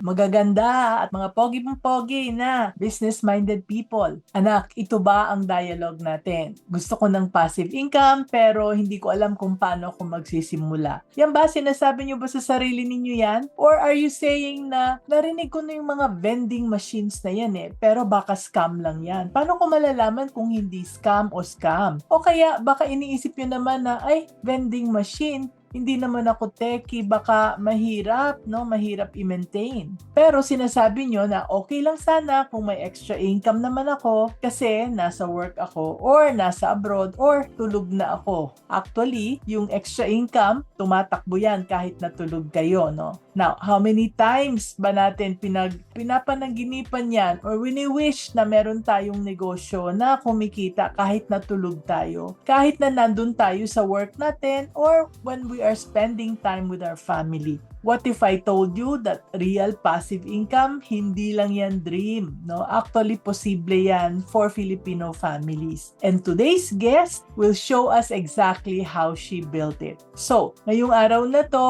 magaganda at mga pogi na business-minded people. Anak, ito ba ang dialogue natin? Gusto ko ng passive income pero hindi ko alam kung paano ako magsisimula. Yan ba? Sinasabi nyo ba sa sarili ninyo yan? Or are you saying na narinig ko na yung mga vending machines na yan pero baka scam lang yan? Paano ko malalaman kung hindi scam o scam? O kaya baka iniisip nyo naman na ay, vending machine, hindi naman ako techie, baka mahirap, no? Mahirap i-maintain. Pero sinasabi nyo na okay lang sana kung may extra income naman ako kasi nasa work ako or nasa abroad or tulog na ako. Actually, yung extra income, tumatakbo yan kahit natulog kayo, no? Now, how many times ba natin pinapanaginipan yan or wini-wish na meron tayong negosyo na kumikita kahit natulog tayo, kahit na nandun tayo sa work natin or when we are spending time with our family. What if I told you that real passive income, hindi lang yan dream, no? Actually, posible yan for Filipino families. And today's guest will show us exactly how she built it. So, ngayong araw na to,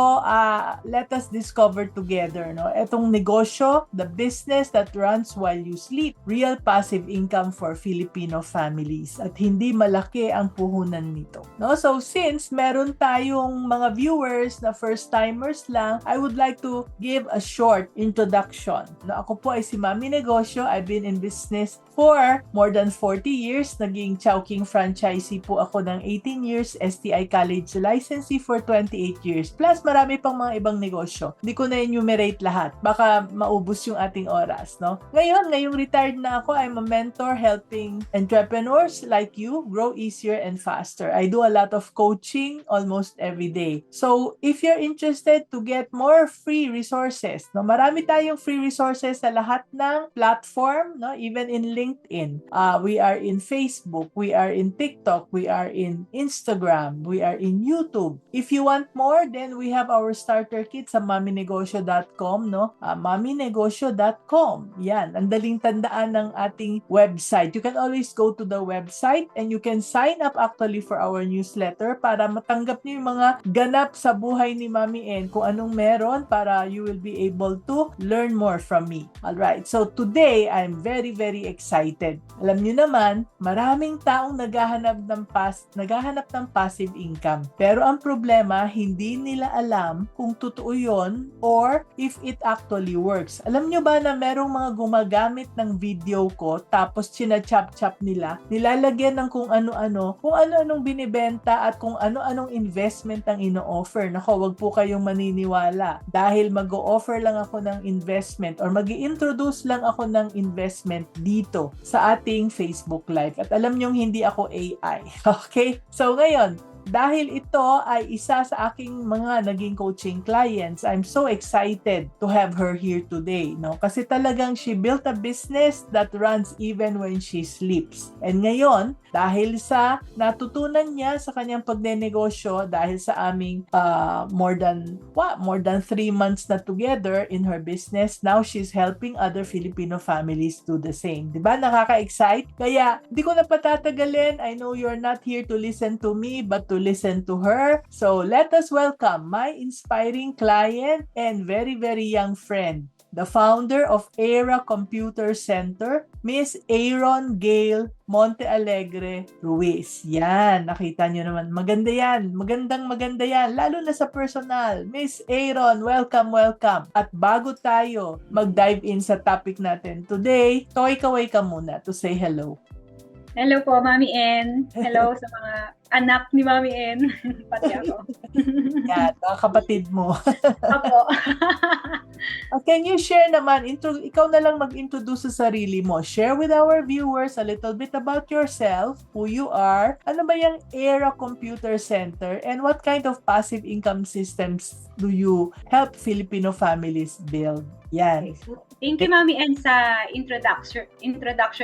let us discover together, no? Etong negosyo, the business that runs while you sleep, real passive income for Filipino families. At hindi malaki ang puhunan nito, no? So, since meron tayong mga viewers na first-timers lang, I would like to give a short introduction. No, ako po ay si Mami Negosyo. I've been in business for more than 40 years. Naging Chowking franchisee po ako ng 18 years, STI College licensee for 28 years. Plus, marami pang mga ibang negosyo. Hindi ko na enumerate lahat. Baka maubos yung ating oras, no? Ngayong retired na ako, I'm a mentor helping entrepreneurs like you grow easier and faster. I do a lot of coaching almost every day. So, if you're interested to get more free resources, no? Marami tayong free resources sa lahat ng platform, no? Even in LinkedIn. We are in Facebook, we are in TikTok, we are in Instagram, we are in YouTube. If you want more, then we have our starter kit sa maminegosyo.com, no? Maminegosyo.com. Yan, ang daling tandaan ng ating website. You can always go to the website and you can sign up actually for our newsletter para matanggap niyo yung mga ganap sa buhay ni Mami N, kung anong meron para you will be able to learn more from me. Alright, so today, I'm very, very excited. Alam niyo naman, maraming taong naghahanap ng passive income. Pero ang problema, hindi nila alam kung totoo yon or if it actually works. Alam niyo ba na merong mga gumagamit ng video ko tapos china-chop-chop nila, nilalagyan ng kung ano-anong binibenta at kung ano-anong investment ang ino-offer. Nako, wag po kayong maniniwala dahil mag-o-offer lang ako ng investment or mag-i-introduce lang ako ng investment dito sa ating Facebook Live. At alam niyong hindi ako AI. Okay? So ngayon, dahil ito ay isa sa aking mga naging coaching clients, I'm so excited to have her here today, no? Kasi talagang she built a business that runs even when she sleeps. And ngayon, dahil sa natutunan niya sa kanyang pagnenegosyo, dahil sa aming more than 3 months na together in her business, now she's helping other Filipino families do the same. Diba? Nakaka-excite? Kaya, di ko na patatagalin. I know you're not here to listen to me, but to listen to her. So, let us welcome my inspiring client and very, very young friend, the founder of Era Computer Center, Miss Aaron Gail Montealegre Ruiz. Yan, nakita nyo naman. Maganda yan. Maganda yan. Lalo na sa personal. Miss Aaron, welcome, welcome. At bago tayo mag-dive in sa topic natin today, toy-kaway ka muna to say hello. Hello po, Mami N. Hello sa mga anak ni Mami N. Pati ako. Yan, mga kapatid mo. Ako. Can you share naman, ikaw na lang mag-introduce sa sarili mo. Share with our viewers a little bit about yourself, who you are, ano ba yung Era Computer Center, and what kind of passive income systems do you help Filipino families build? Yan. Thank you, Mami N, sa introduction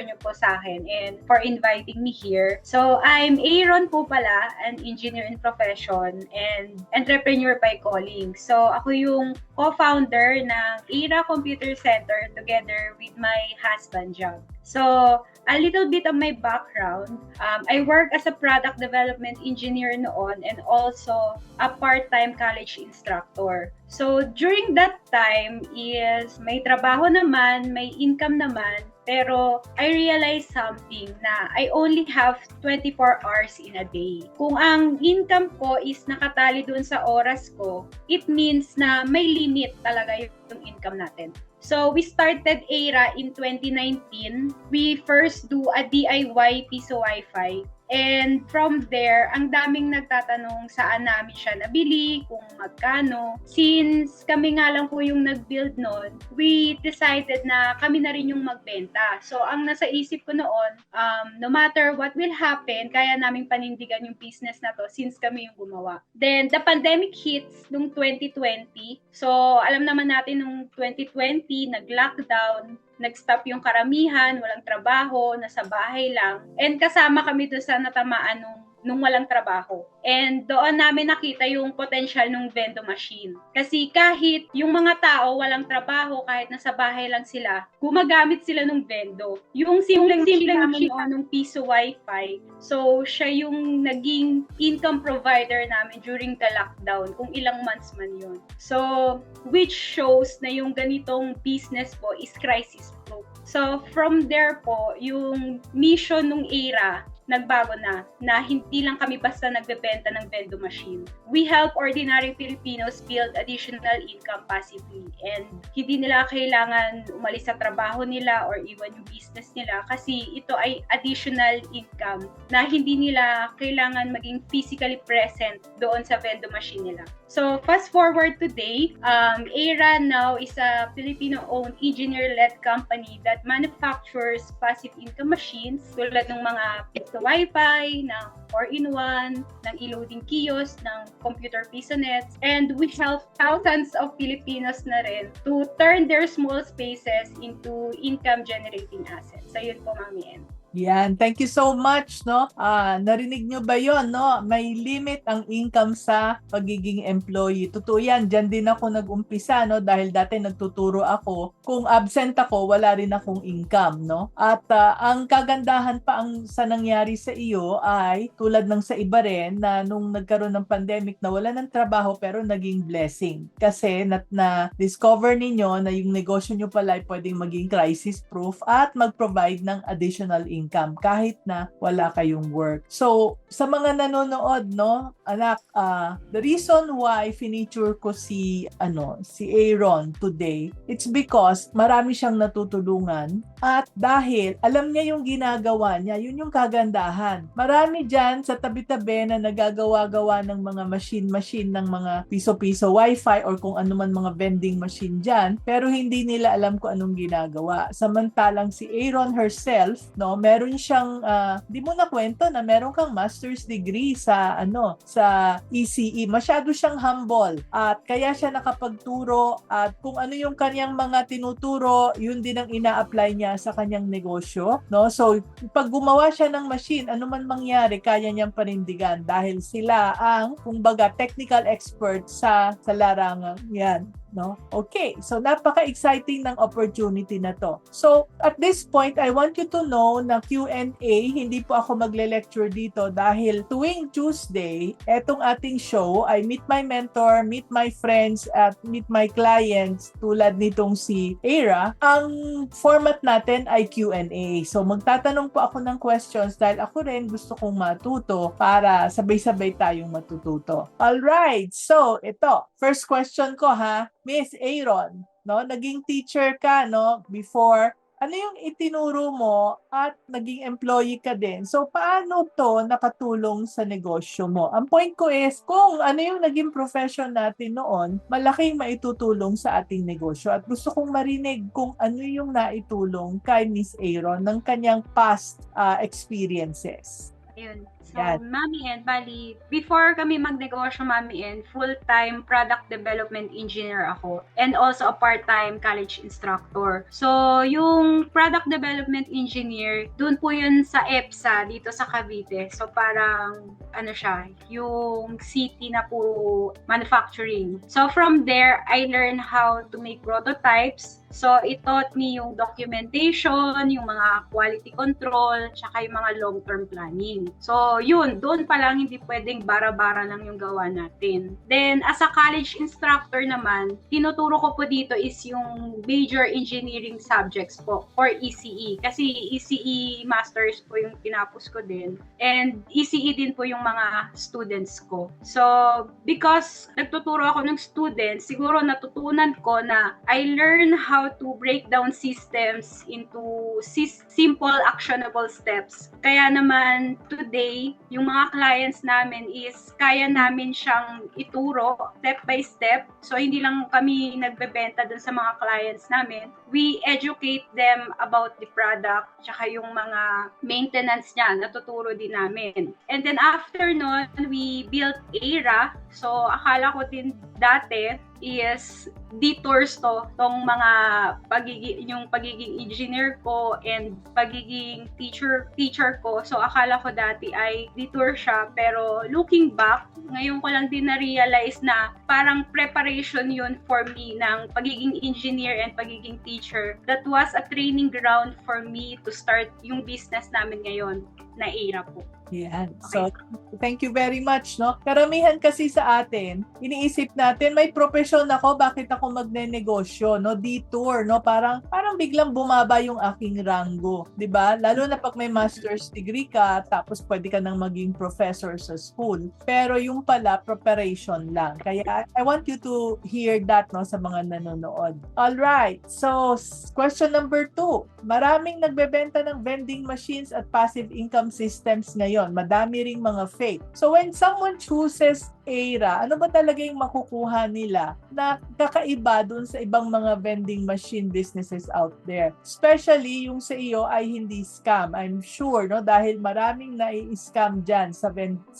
niyo po sa akin and for inviting me here. So, I'm Aaron po pala. pala an engineer in profession and entrepreneur by calling. So ako yung co-founder ng ERA Computer Center together with my husband, John. So, a little bit of my background. I work as a product development engineer noon and also a part-time college instructor. So, during that time is may trabaho naman, may income naman, pero I realized something na I only have 24 hours in a day. Kung ang income ko is nakatali doon sa oras ko, it means na may limit talaga yung income natin. So, we started ERA in 2019. We first do a DIY piso Wi-Fi. And from there, ang daming nagtatanong saan namin siya nabili, kung magkano. Since kami nga lang po yung nag-build noon, we decided na kami na rin yung magbenta. So, ang nasa isip ko noon, no matter what will happen, kaya naming panindigan yung business na to since kami yung gumawa. Then, the pandemic hits nung 2020. So, alam naman natin nung 2020, nag-lockdown, nag-stop yung karamihan, walang trabaho, nasa bahay lang. And kasama kami doon sa natamaan nung walang trabaho. And doon namin nakita yung potential ng vendo machine. Kasi kahit yung mga tao walang trabaho, kahit nasa bahay lang sila, gumagamit sila ng vendo. Yung simpleng machine ng piso Wi-Fi, so siya yung naging income provider namin during the lockdown, kung ilang months man yun. So, which shows na yung ganitong business po is crisis proof. So, from there po, yung mission ng ERA, nagbago na hindi lang kami basta nagbebenta ng vendo machine. We help ordinary Filipinos build additional income passively and hindi nila kailangan umalis sa trabaho nila or iwan yung business nila kasi ito ay additional income na hindi nila kailangan maging physically present doon sa vendo machine nila. So, fast forward today, ERA now is a Filipino-owned engineer-led company that manufactures passive income machines tulad ng mga piso Wi-Fi, ng 4-in-1, ng e-loading kiosk, ng computer pisonets, and we help thousands of Filipinos na rin to turn their small spaces into income-generating assets. So, yun po, Mami N. Yan, thank you so much, no? Narinig nyo ba yon, no? May limit ang income sa pagiging employee. Totoo yan, dyan din ako nag-umpisa, no? Dahil dati nagtuturo ako. Kung absent ako, wala rin akong income, no? At ang kagandahan pa sa nangyari sa iyo ay tulad ng sa iba rin na nung nagkaroon ng pandemic na wala ng trabaho pero naging blessing. Kasi na-discover ninyo na yung negosyo nyo pala ay pwedeng maging crisis proof at mag-provide ng additional income kahit na wala kayong work. So, sa mga nanonood, no, anak, the reason why finiture ko si Aaron today, it's because marami siyang natutulungan at dahil alam niya yung ginagawa niya, yun yung kagandahan. Marami dyan sa tabi-tabi na nagagawa-gawa ng mga machine ng mga piso-piso Wi-Fi or kung ano man mga vending machine dyan, pero hindi nila alam kung anong ginagawa. Samantalang si Aaron herself, no, meron siyang di mo na kwento na meron kang master's degree sa ECE. Masyado siyang humble at kaya siya nakapagturo at kung ano yung kanyang mga tinuturo, yun din ang ina-apply niya sa kanyang negosyo, no? So pag gumawa siya ng machine, ano man mangyari, kaya niyang panindigan dahil sila ang kumbaga technical expert sa larangan yan. No? Okay, so napaka-exciting ng opportunity na to. So, at this point, I want you to know na Q&A, hindi po ako magle-lecture dito dahil tuwing Tuesday, etong ating show ay Meet My Mentor, Meet My Friends, at Meet My Clients tulad nitong si ERA. Ang format natin ay Q&A. So, magtatanong po ako ng questions dahil ako rin gusto kong matuto para sabay-sabay tayong matututo. Alright, so ito, first question ko ha, Miss Aaron, no, naging teacher ka, no, before. Ano yung itinuro mo at naging employee ka din? So, paano to nakatulong sa negosyo mo? Ang point ko is, kung ano yung naging profession natin noon, malaking maitutulong sa ating negosyo. At gusto kong marinig kung ano yung naitulong kay Miss Aaron ng kanyang past experiences. Ayun. So, Mami N, bali, before kami magnegosyo, Mami N, full-time product development engineer ako and also a part-time college instructor. So, yung product development engineer, dun po yun sa EPSA dito sa Cavite. So, parang, ano siya, yung city na po manufacturing. So, from there, I learned how to make prototypes. So, it taught me yung documentation, yung mga quality control, tsaka yung mga long-term planning. So, yun, doon pa lang hindi pwedeng bara-bara lang yung gawa natin. Then, as a college instructor naman, tinuturo ko po dito is yung major engineering subjects po, or ECE. Kasi ECE Masters po yung tinapos ko din. And ECE din po yung mga students ko. So, because nagtuturo ako ng students, siguro natutunan ko na I learn how to break down systems into simple actionable steps. Kaya naman today, yung mga clients namin is kaya namin siyang ituro step by step. So hindi lang kami nagbebenta dun sa mga clients namin. We educate them about the product, tsaka yung mga maintenance niya, natuturo din namin. And then after nun, we built ERA. So akala ko din dati is detours tong mga pagiging engineer ko and pagiging teacher ko. So akala ko dati ay detour siya, pero looking back, ngayon ko lang din na-realize na parang preparation yun for me ng pagiging engineer and pagiging teacher. That was a training ground for me to start yung business namin ngayon na ERA po. Yan. So, thank you very much, no? Karamihan kasi sa atin, iniisip natin, may profesyon ako, bakit ako magne-negosyo, no? Detour, no? Parang biglang bumaba yung aking ranggo, 'di ba? Lalo na pag may master's degree ka, tapos pwede ka nang maging professor sa school. Pero yung pala, preparation lang. Kaya I want you to hear that, no, sa mga nanonood. All right. So, question number 2. Maraming nagbebenta ng vending machines at passive income systems ngayon. Madami ring mga fake. So when someone chooses ERA, ano ba talaga yung makukuha nila na kakaiba dun sa ibang mga vending machine businesses out there? Especially yung sa iyo ay hindi scam. I'm sure, no, dahil maraming nai-scam dyan sa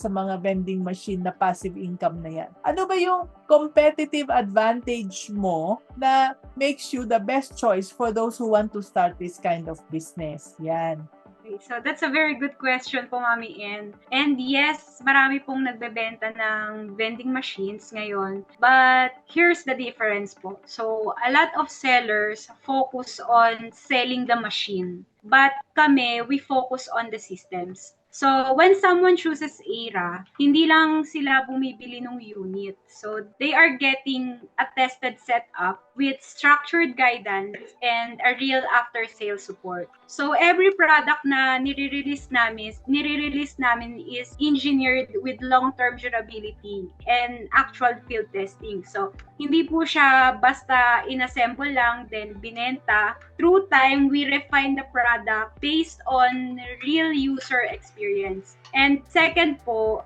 mga vending machine na passive income na yan. Ano ba yung competitive advantage mo na makes you the best choice for those who want to start this kind of business? Yan. So that's a very good question po, Mami N. And yes, marami pong nagbebenta ng vending machines ngayon. But here's the difference po. So a lot of sellers focus on selling the machine. But kami, we focus on the systems. So, when someone chooses ERA, hindi lang sila bumibili ng unit. So, they are getting a tested setup with structured guidance and a real after-sales support. So, every product na nire-release namin is engineered with long-term durability and actual field testing. So, hindi po siya basta inassemble lang, then binenta. Through time, we refine the product based on real user experience. And second po,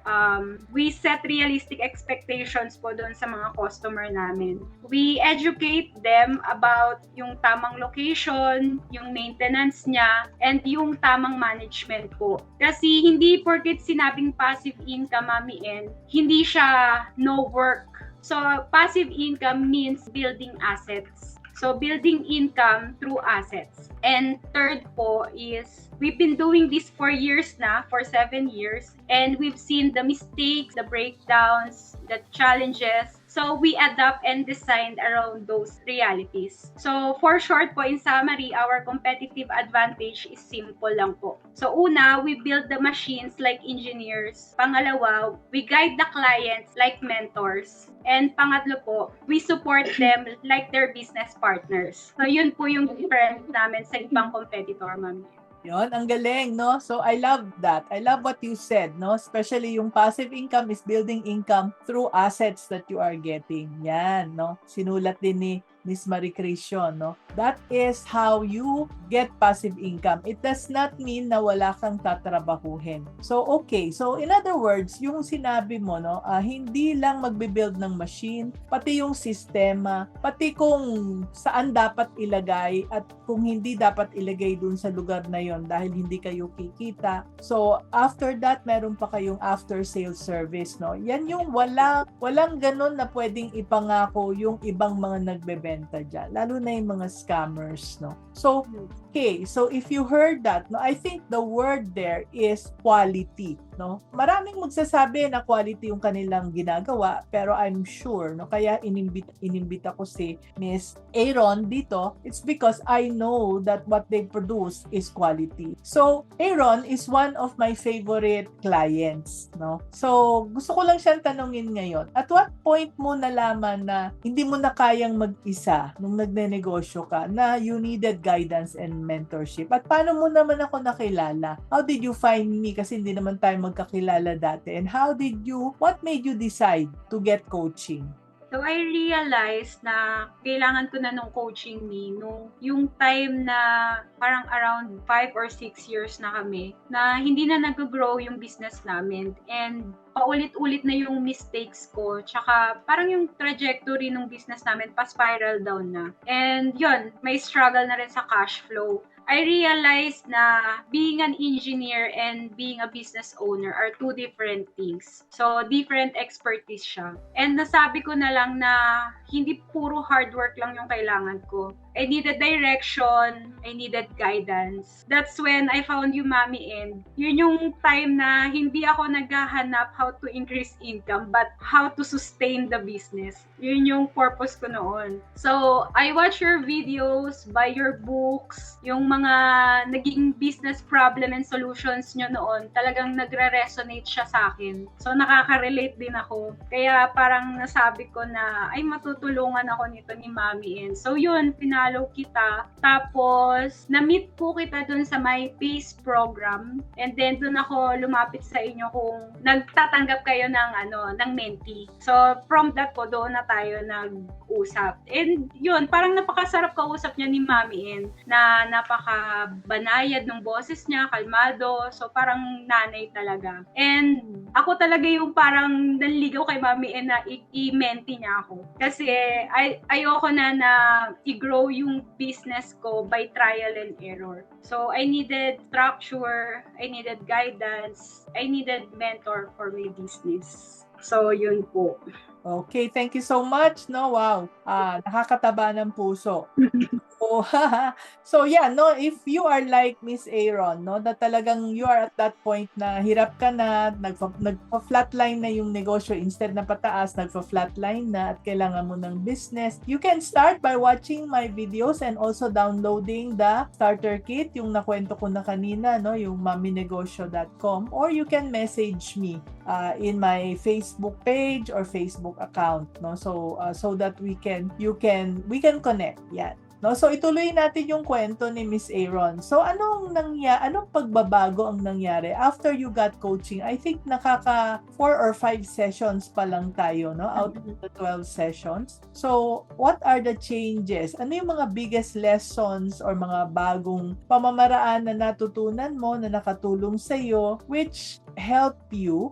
we set realistic expectations po doon sa mga customer namin. We educate them about yung tamang location, yung maintenance niya, and yung tamang management po. Kasi hindi porket sinabing passive income, Mami N, hindi siya no work. So, passive income means building assets. So, building income through assets. And third po is, we've been doing this for years na, for 7 years. And we've seen the mistakes, the breakdowns, the challenges. So, we adapt and design around those realities. So, for short po, in summary, our competitive advantage is simple lang po. So, una, we build the machines like engineers. Pangalawa, we guide the clients like mentors. And pangatlo po, we support them like their business partners. So, yun po yung difference namin sa ibang competitor, ma'am. Yon, ang galing, no? So, I love that. I love what you said, no? Especially yung passive income is building income through assets that you are getting. Yan, no? Sinulat din ni Miss Marie Cristian, no? That is how you get passive income. It does not mean na wala kang tatrabahuhin. So, okay. So, in other words, yung sinabi mo, no, hindi lang magbe-build ng machine, pati yung sistema, pati kung saan dapat ilagay at kung hindi dapat ilagay dun sa lugar na yon dahil hindi kayo kikita. So, after that, meron pa kayong after-sales service, no? Yan yung walang ganun na pwedeng ipangako yung ibang mga nagbebenta dyan, lalo na yung mga scammers, no? So, okay, so if you heard that, no, I think the word there is quality, no? Maraming magsasabi na quality yung kanilang ginagawa, pero I'm sure, no, kaya inimbita ko si Miss Aaron dito, it's because I know that what they produce is quality. So, Aaron is one of my favorite clients, no? So, gusto ko lang siyang tanungin ngayon, at what point mo nalaman na hindi mo na kayang mag-isa nung nagnenegosyo ka, na you needed guidance and mentorship? At paano mo naman ako nakilala? How did you find me? Kasi hindi naman tayo magkakilala dati. And what made you decide to get coaching? So, I realized na kailangan ko na nung coaching me nung yung time na parang around 5 or 6 years na kami na hindi na nag-grow yung business namin and paulit-ulit na yung mistakes ko tsaka parang yung trajectory ng business namin pa-spiral down na. And yun, may struggle na rin sa cash flow. I realized na being an engineer and being a business owner are two different things. So, different expertise siya. And nasabi ko na lang na hindi puro hard work lang yung kailangan ko. I needed direction, I needed guidance. That's when I found you, Mami, and yun yung time na hindi ako naghahanap how to increase income, but how to sustain the business. Yun yung purpose ko noon. So, I watch your videos, buy your books, yung mga naging business problem and solutions nyo noon, talagang nagre-resonate siya sa akin. So, nakaka-relate din ako. Kaya parang nasabi ko na, ay matutulungan ako nito ni Mami, and so yun, pinalo kita. Tapos, na-meet po kita dun sa my PACE program. And then, dun ako lumapit sa inyo kung nagtatanggap kayo ng mentee. So, from that po, doon na tayo nag-usap. And yun, parang napakasarap kausap niya ni Mami En, na napakabanayad ng boses niya, kalmado. So, parang nanay talaga. And ako talaga yung parang nanligaw kay Mami En na i-mentee niya ako. Kasi ayoko na i-grow yung business ko by trial and error. So, I needed structure, I needed guidance, I needed mentor for my business. So, yun po. Okay, thank you so much. No, wow. Nakakataba ng puso. So yeah, no, if you are like Miss Aaron, no, na talagang you are at that point na hirap ka na, nagpa-flatline na yung negosyo instead na pataas, nagpa-flatline na at kailangan mo ng business, you can start by watching my videos and also downloading the starter kit, yung nakwento ko na kanina, no, yung maminegosyo.com, or you can message me in my Facebook page or Facebook account, no, so that we can connect. Yan. No, so ituloy natin yung kwento ni Miss Aaron. So anong pagbabago ang nangyari after you got coaching? I think nakaka 4 or 5 sessions pa lang tayo, no, out of the 12 sessions. So what are the changes? Ano yung mga biggest lessons or mga bagong pamamaraan na natutunan mo na nakatulong sa iyo which help you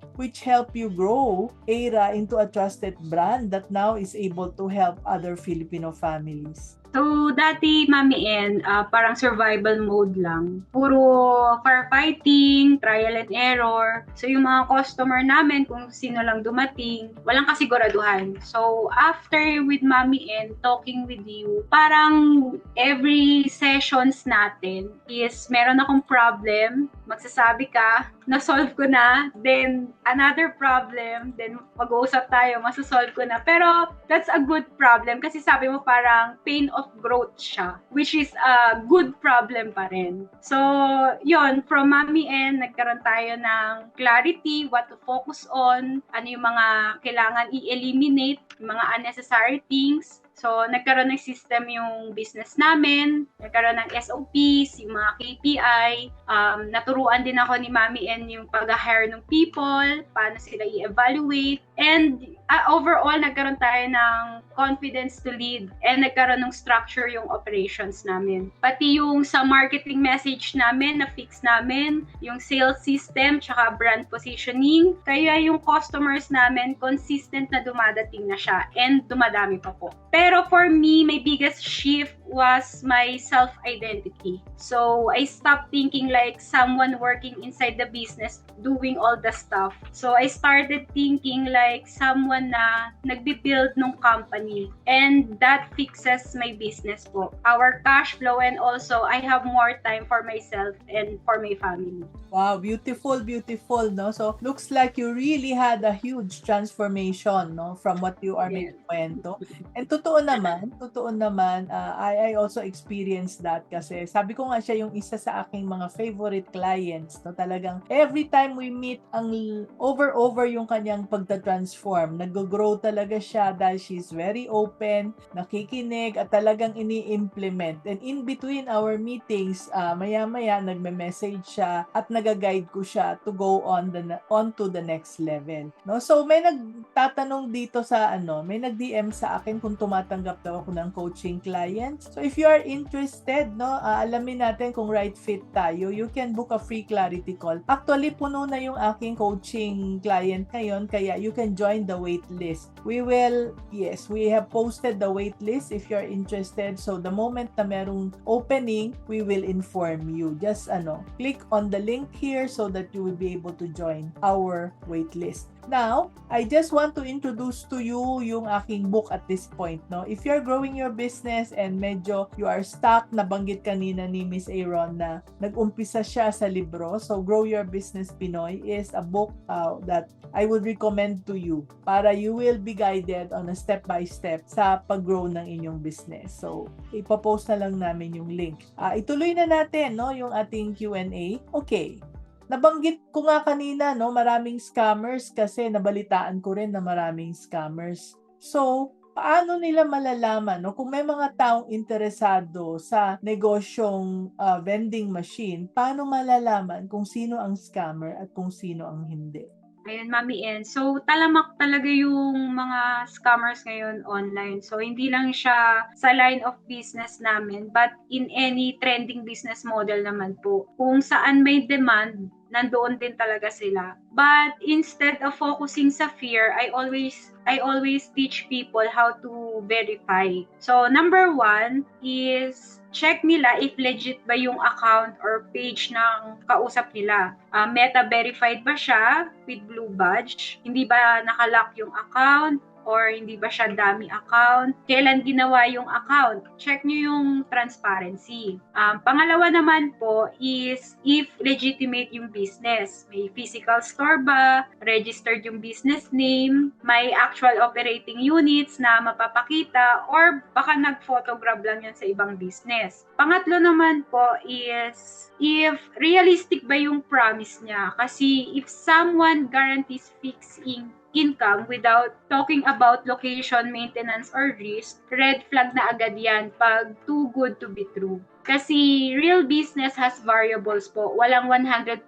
grow Aira into a trusted brand that now is able to help other Filipino families? So, dati, Mami En, parang survival mode lang. Puro firefighting, trial and error. So, yung mga customer namin, kung sino lang dumating, walang kasiguraduhan. So, after with Mami En, talking with you, parang every sessions natin is meron akong problem, magsasabi ka, na-solve ko na, then another problem, then mag-uusap tayo, masasolve ko na. Pero, that's a good problem kasi sabi mo parang pain of growth siya, which is a good problem pa rin. So, yon, from Mami En, nagkaroon tayo ng clarity, what to focus on, ano yung mga kailangan i-eliminate, yung mga unnecessary things. So, nagkaroon ng system yung business namin, nagkaroon ng SOPs, yung mga KPI, naturuan din ako ni Mami En yung pag-hire ng people, paano sila i-evaluate, And overall, nagkaroon tayo ng confidence to lead and nagkaroon ng structure yung operations namin. Pati yung sa marketing message namin, na-fix namin, yung sales system, tsaka brand positioning. Kaya yung customers namin, consistent na dumadating na siya and dumadami pa po. Pero for me, my biggest shift was my self-identity. So, I stopped thinking like someone working inside the business doing all the stuff. So, I started thinking like someone na nagbi-build ng company. And that fixes my business po. Our cash flow, and also I have more time for myself and for my family. Wow, beautiful, beautiful, no? So, looks like you really had a huge transformation, no? From what you are making kwento. And totoo naman, I also experienced that kasi sabi ko nga siya yung isa sa aking mga favorite clients, no? Talagang every time we meet, ang over yung kanyang pagta-transform. Nag-grow talaga siya dahil she's very open, nakikinig, at talagang ini-implement. And in between our meetings, maya-maya, nagme-message siya at nag-guide ko siya to go on to the next level. No? So may nagtatanong dito may nag-DM sa akin kung tumatanggap daw ako ng coaching clients. So if you are interested, no, alamin natin kung right fit tayo, you can book a free clarity call. Actually, puno na yung aking coaching client ngayon, kaya you can join the wait list. We have posted the wait list if you're interested. So the moment na merong opening, we will inform you. Just click on the link here so that you will be able to join our wait list. Now, I just want to introduce to you yung aking book at this point, no? If you're growing your business and medyo you are stuck, nabanggit kanina ni Miss Aaron na nag-umpisa siya sa libro. So, Grow Your Business Pinoy is a book that I would recommend to you para you will be guided on a step-by-step sa pag-grow ng inyong business. So, ipopost na lang namin yung link. Ituloy na natin, no, yung ating Q&A. Okay. Nabanggit ko nga kanina, no, maraming scammers kasi nabalitaan ko rin na maraming scammers. So, paano nila malalaman, no, kung may mga taong interesado sa negosyong vending machine, paano malalaman kung sino ang scammer at kung sino ang hindi? Ayun, Mami En. So, talamak talaga yung mga scammers ngayon online. So, hindi lang siya sa line of business namin, but in any trending business model naman po. Kung saan may demand, nandoon din talaga sila. But instead of focusing sa fear, I always teach people how to verify. So, number 1 is check nila if legit ba yung account or page ng kausap nila. Meta verified ba siya with blue badge? Hindi ba nakalock yung account? Or hindi ba siya dummy account? Kailan ginawa yung account? Check nyo yung transparency. Pangalawa naman po is if legitimate yung business. May physical store ba? Registered yung business name? May actual operating units na mapapakita? Or baka nag-photograph lang yan sa ibang business? Pangatlo naman po is if realistic ba yung promise niya? Kasi if someone guarantees fixing income without talking about location, maintenance, or risk, red flag na agad yan pag too good to be true. Kasi real business has variables po. Walang 100%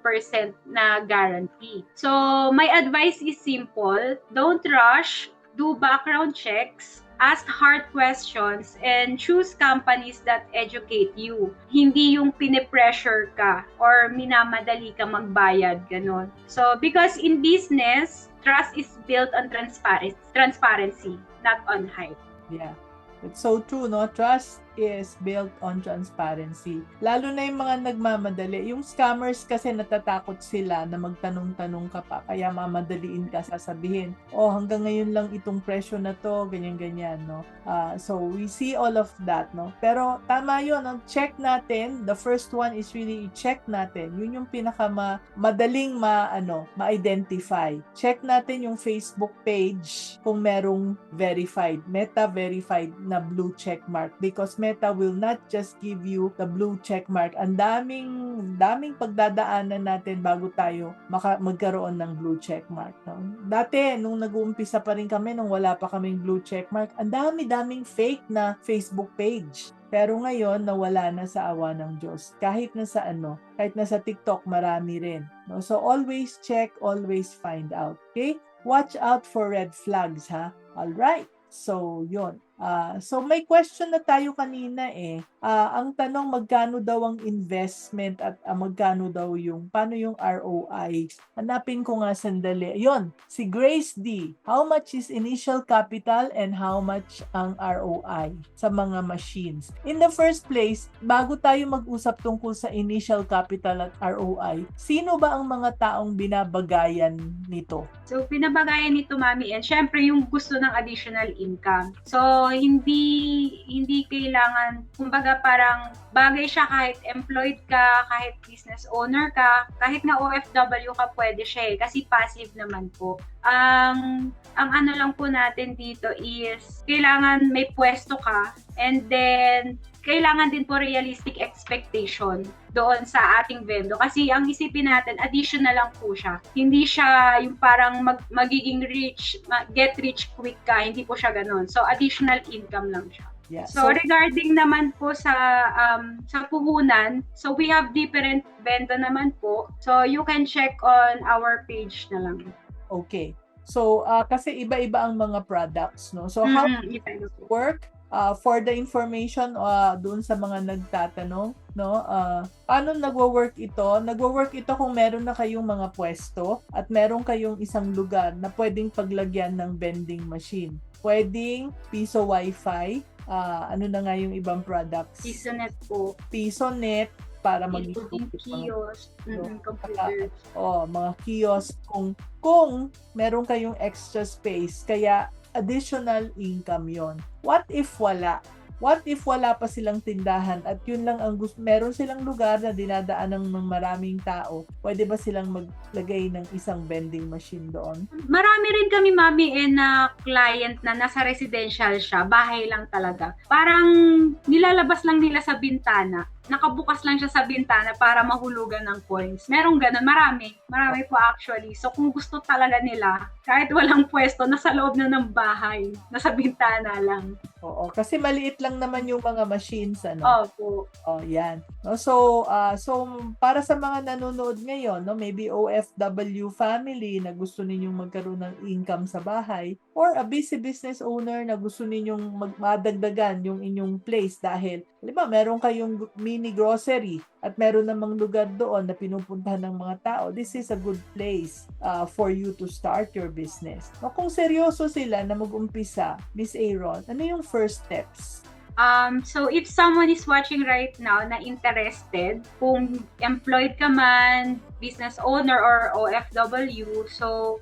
na guarantee. So, my advice is simple. Don't rush. Do background checks. Ask hard questions and choose companies that educate you. Hindi yung pinipressure ka or minamadali ka magbayad, ganon. So, because in business, trust is built on transparency, not on hype. Yeah. It's so true, no? Trust is built on transparency. Lalo na yung mga nagmamadali. Yung scammers kasi natatakot sila na magtanong-tanong ka pa. Kaya mamadaliin ka sasabihin, hanggang ngayon lang itong presyo na to, ganyan-ganyan, no? So, we see all of that, no? Pero tama yun, no? Check natin. The first one is really check natin. Yun yung madaling ma-identify. Check natin yung Facebook page kung merong verified, Meta verified na blue check mark, because Meta will not just give you the blue check mark. Ang daming pagdadaanan natin bago tayo magkaroon ng blue check mark, no? Dati nung nag-uumpisa pa rin kami, nung wala pa kaming blue check mark, ang daming fake na Facebook page. Pero ngayon, nawala na sa awa ng Diyos. Kahit na sa TikTok, marami rin, no? So always check, always find out. Okay? watch out for red flags, ha? Alright. So, yun. So, may question na tayo kanina eh. Ang tanong, magkano daw ang investment at magkano daw paano yung ROI? Hanapin ko nga sandali. Yun, si Grace D. How much is initial capital and how much ang ROI sa mga machines? In the first place, bago tayo mag-usap tungkol sa initial capital at ROI, sino ba ang mga taong binabagayan nito? So, pinabagayan nito, Mami, and syempre yung gusto ng additional income. So, hindi kailangan, kumbaga parang bagay siya kahit employed ka, kahit business owner ka, kahit na OFW ka, pwede siya kasi passive naman po. Ang ano lang po natin dito is kailangan may pwesto ka, and then kailangan din po realistic expectation doon sa ating vendor. Kasi ang isipin natin, additional lang po siya. Hindi siya yung parang magiging get rich quick ka. Hindi po siya ganun. So, additional income lang siya. Yeah. So, regarding naman po sa puhunan, so we have different vendor naman po. So, you can check on our page na lang. Okay. So, kasi iba-iba ang mga products, no? So, how does it work? For the information doon sa mga nagtatanong, no? Paano nagwo-work ito? Nagwo-work ito kung meron na kayong mga pwesto at meron kayong isang lugar na pwedeng paglagyan ng vending machine. Pwedeng piso wifi, ano na nga yung ibang products? PisoNet po. PisoNet para Including kiosk, computers. Mga kiosk kung meron kayong extra space, kaya additional income yon. What if wala? What if wala pa silang tindahan at yun lang ang gusto, meron silang lugar na dinadaanan ng maraming tao, pwede ba silang maglagay ng isang vending machine doon? Marami rin kami, Mami, na client na nasa residential siya, bahay lang talaga. Parang nilalabas lang nila sa bintana. Nakabukas lang siya sa bintana para mahulugan ng coins. Merong ganun, marami po actually. So kung gusto talaga nila, kahit walang pwesto, nasa loob na ng bahay, nasa bintana lang. Oo, kasi maliit lang naman yung mga machines, ano? Opo. Yan. No, so para sa mga nanonood ngayon, no, maybe OFW family na gusto ninyong magkaroon ng income sa bahay, or a busy business owner na gusto ninyong madagdagan yung inyong place dahil, di ba, meron kayong mini grocery at meron namang lugar doon na pinupuntahan ng mga tao, this is a good place for you to start your business. No, kung seryoso sila na mag-umpisa, Miss Aaron, ano yung first steps? So if someone is watching right now na interested, kung employed ka man, business owner or OFW, so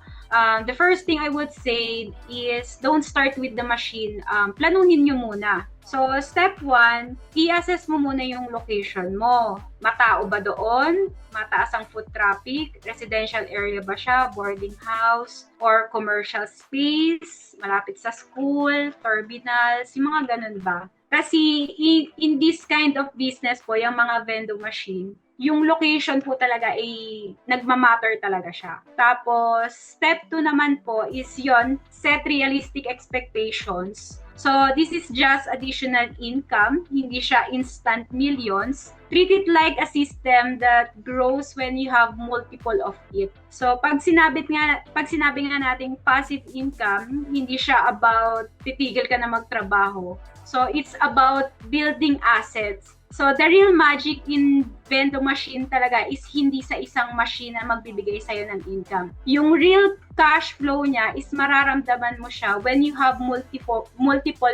the first thing I would say is don't start with the machine. Planuhin nyo muna. So, step 1, i-assess mo muna yung location mo. Matao ba doon? Mataas ang foot traffic? Residential area ba siya? Boarding house? Or commercial space? Malapit sa school? Terminals? Yung mga ganun ba? Kasi in this kind of business po, yung mga vending machine, yung location po talaga ay nagmamatter talaga siya. Tapos, step 2 naman po is yon, set realistic expectations. So, this is just additional income, hindi siya instant millions. Treat it like a system that grows when you have multiple of it. So, pag sinabi nga nating passive income, hindi siya about titigil ka na magtrabaho. So, it's about building assets. So, the real magic in vending machine talaga is hindi sa isang machine na magbibigay sa'yo ng income. Yung real cash flow niya is mararamdaman mo siya when you have multiple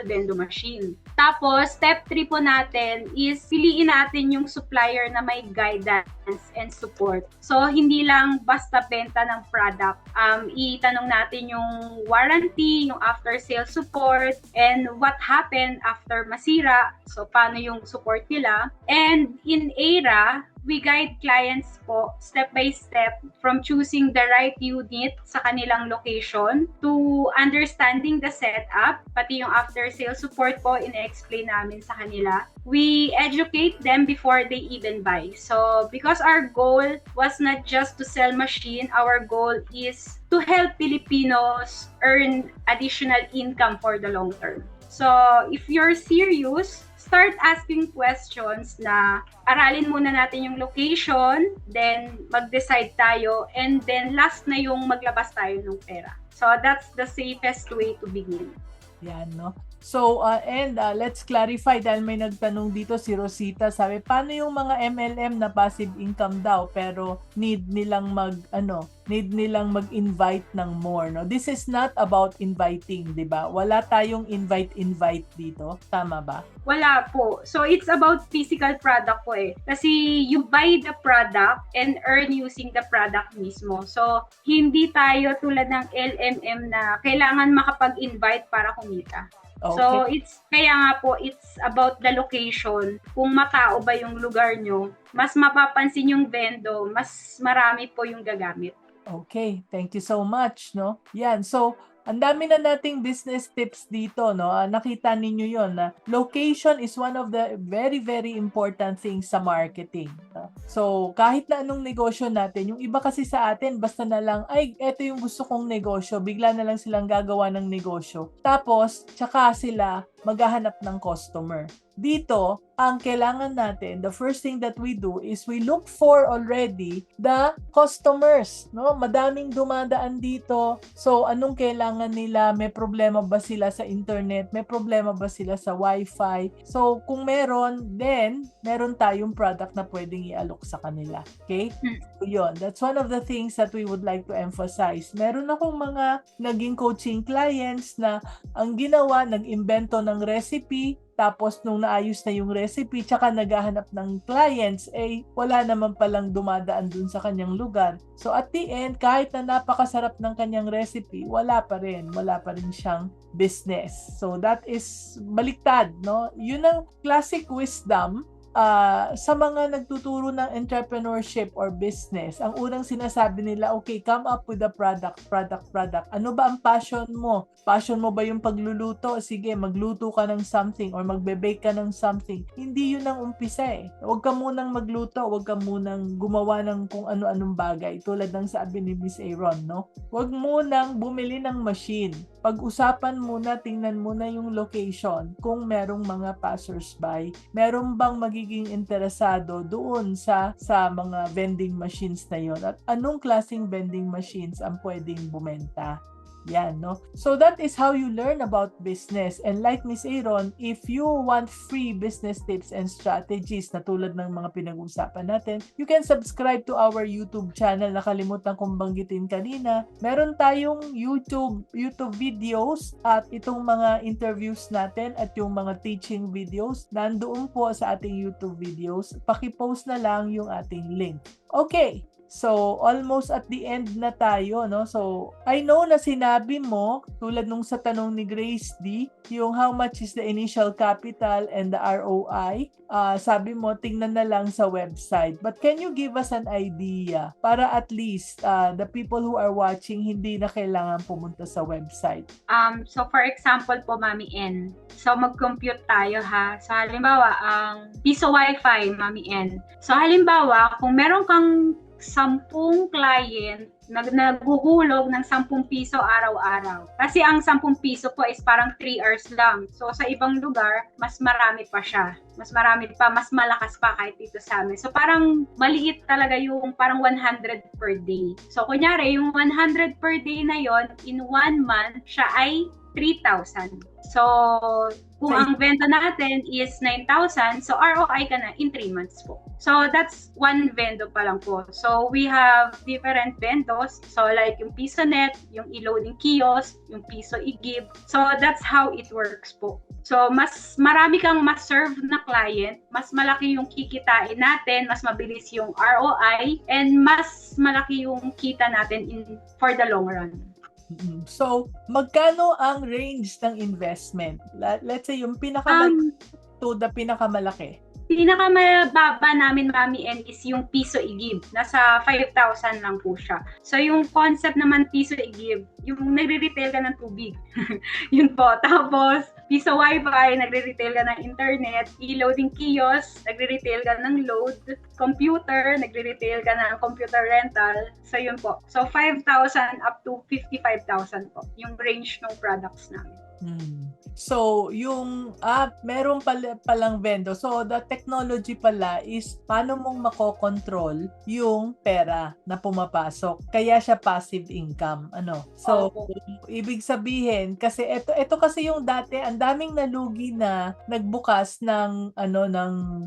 vending machine. Tapos, step 3 po natin is piliin natin yung supplier na may guidance and support. So, hindi lang basta benta ng product. Itanong natin yung warranty, yung after-sale support, and what happened after masira. So, paano yung support nila. And in ERA, we guide clients po step by step from choosing the right unit sa kanilang location to understanding the setup, pati yung after-sale support po, ina-explain namin sa kanila. We educate them before they even buy. So, because our goal was not just to sell machine, our goal is to help Filipinos earn additional income for the long term. So, if you're serious, start asking questions na aralin muna natin yung location, then mag-decide tayo, and then last na yung maglabas tayo ng pera. So that's the safest way to begin. Yan, no? So, let's clarify dahil may nagtanong dito si Rosita, sabi, paano yung mga MLM na passive income daw pero need nilang mag-invite ng more, no? This is not about inviting, 'di ba? Wala tayong invite dito, tama ba? Wala po. So it's about physical product po eh. Kasi you buy the product and earn using the product mismo. So hindi tayo tulad ng LMM na kailangan makapag-invite para kumita. Okay. So kaya nga po, it's about the location. Kung matao ba yung lugar nyo, mas mapapansin yung vendo, mas marami po yung gagamit. Okay, thank you so much, no? Yan, so ang dami na nating business tips dito, no? Nakita ninyo yon na location is one of the very, very important things sa marketing. So, kahit na anong negosyo natin, yung iba kasi sa atin, basta na lang, ay, eto yung gusto kong negosyo, bigla na lang silang gagawa ng negosyo. Tapos, tsaka sila maghahanap ng customer. Dito, ang kailangan natin, the first thing that we do is we look for already the customers, no? Madaming dumadaan dito. So, anong kailangan nila? May problema ba sila sa internet? May problema ba sila sa wifi? So, kung meron, then meron tayong product na pwedeng i-alok sa kanila. Okay? So, yun. That's one of the things that we would like to emphasize. Meron akong mga naging coaching clients na ang ginawa, nag-imbento ng recipe, tapos nung naayos na yung recipe, tsaka naghahanap ng clients, wala naman palang dumadaan dun sa kanyang lugar. So at the end, kahit na napakasarap ng kanyang recipe, wala pa rin siyang business. So that is baliktad, no? Yun ang classic wisdom sa mga nagtuturo ng entrepreneurship or business. Ang unang sinasabi nila, okay, come up with a product. Ano ba ang passion mo? Passion mo ba yung pagluluto? Sige, magluto ka ng something or magbe-bake ka ng something. Hindi yun ang umpisa eh. Huwag ka munang magluto, huwag ka munang gumawa ng kung ano-anong bagay. Tulad ng sabi ni Miss Aaron, no? Huwag munang bumili ng machine. Pag-usapan muna, tingnan muna yung location kung merong mga passers-by. Meron bang magiging interesado doon sa mga vending machines na yon at anong klaseng vending machines ang pwedeng bumenta. Yan, no? So that is how you learn about business. And like Miss Aaron, if you want free business tips and strategies na tulad ng mga pinag-usapan natin, you can subscribe to our YouTube channel. Nakalimutan kong banggitin kanina. Meron tayong YouTube videos at itong mga interviews natin at yung mga teaching videos nandoon po sa ating YouTube videos. Paki-post na lang yung ating link. Okay. So, almost at the end na tayo, no? So, I know na sinabi mo, tulad nung sa tanong ni Grace D, yung how much is the initial capital and the ROI, sabi mo, tingnan na lang sa website. But can you give us an idea para at least the people who are watching hindi na kailangan pumunta sa website? So, for example po, Mami N. So, mag-compute tayo ha. So, halimbawa, ang piso wifi, Mami N. So, halimbawa, kung meron kang 10 client naghuhulog ng 10 piso araw-araw. Kasi ang 10 piso po is parang 3 hours lang. So sa ibang lugar, mas marami pa siya. Mas marami pa, mas malakas pa kahit dito sa amin. So parang maliit talaga yung parang 100 per day. So kunyari, yung 100 per day na yon in 1 month, siya ay 3,000. So, kung ang benta natin is 9,000, so ROI ka na in 3 months po. So, that's one vendo pa lang po. So, we have different vendos. So, like yung PisoNet, yung e-loading kiosk, yung Piso i-give. So, that's how it works po. So, mas marami kang ma-serve na client, mas malaki yung kikitain natin, mas mabilis yung ROI, and mas malaki yung kita natin for the long run. So, magkano ang range ng investment? Let's say yung pinakamalaki to the pinakamalaki. Pinakamababa namin, Mami N, is yung Piso i-give. Nasa 5,000 lang po siya. So, yung concept naman Piso i-give, yung nagre-retail ka ng tubig. Yun po. Tapos, Piso Wi-Fi, nagre-retail ka ng internet. E-loading kiosk, nagre-retail ka ng load. Computer, nagre-retail ka ng computer rental. So, yun po. So, 5,000 up to 55,000 po. Yung range ng products namin. So, yung meron palang vendor. So, the technology pala is paano mong makokontrol yung pera na pumapasok. Kaya siya passive income. So, ibig sabihin, kasi ito kasi yung dati, ang daming nalugi na nagbukas ng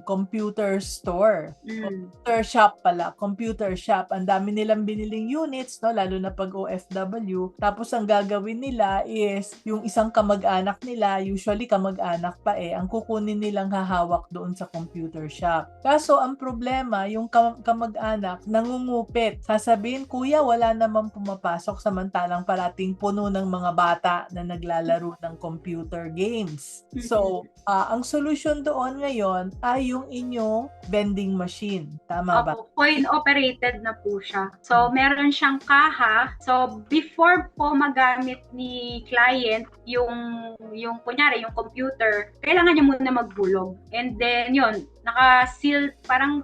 computer store. Computer shop pala. Computer shop. Ang dami nilang biniling units, no? Lalo na pag OFW. Tapos, ang gagawin nila is yung isang kamag-anak nila, usually kamag-anak pa ang kukunin nilang hahawak doon sa computer shop. Kaso ang problema, yung kamag-anak nangungupit. Sasabihin, kuya, wala namang pumapasok, samantalang parating puno ng mga bata na naglalaro ng computer games. So, ang solusyon doon ngayon ay yung inyong vending machine. Tama ba? Coin-operated na po siya. So, meron siyang kaha. So, before po magamit ni client yung kunyari, yung computer, kailangan niya muna magbulog. And then, yun, naka-seal, parang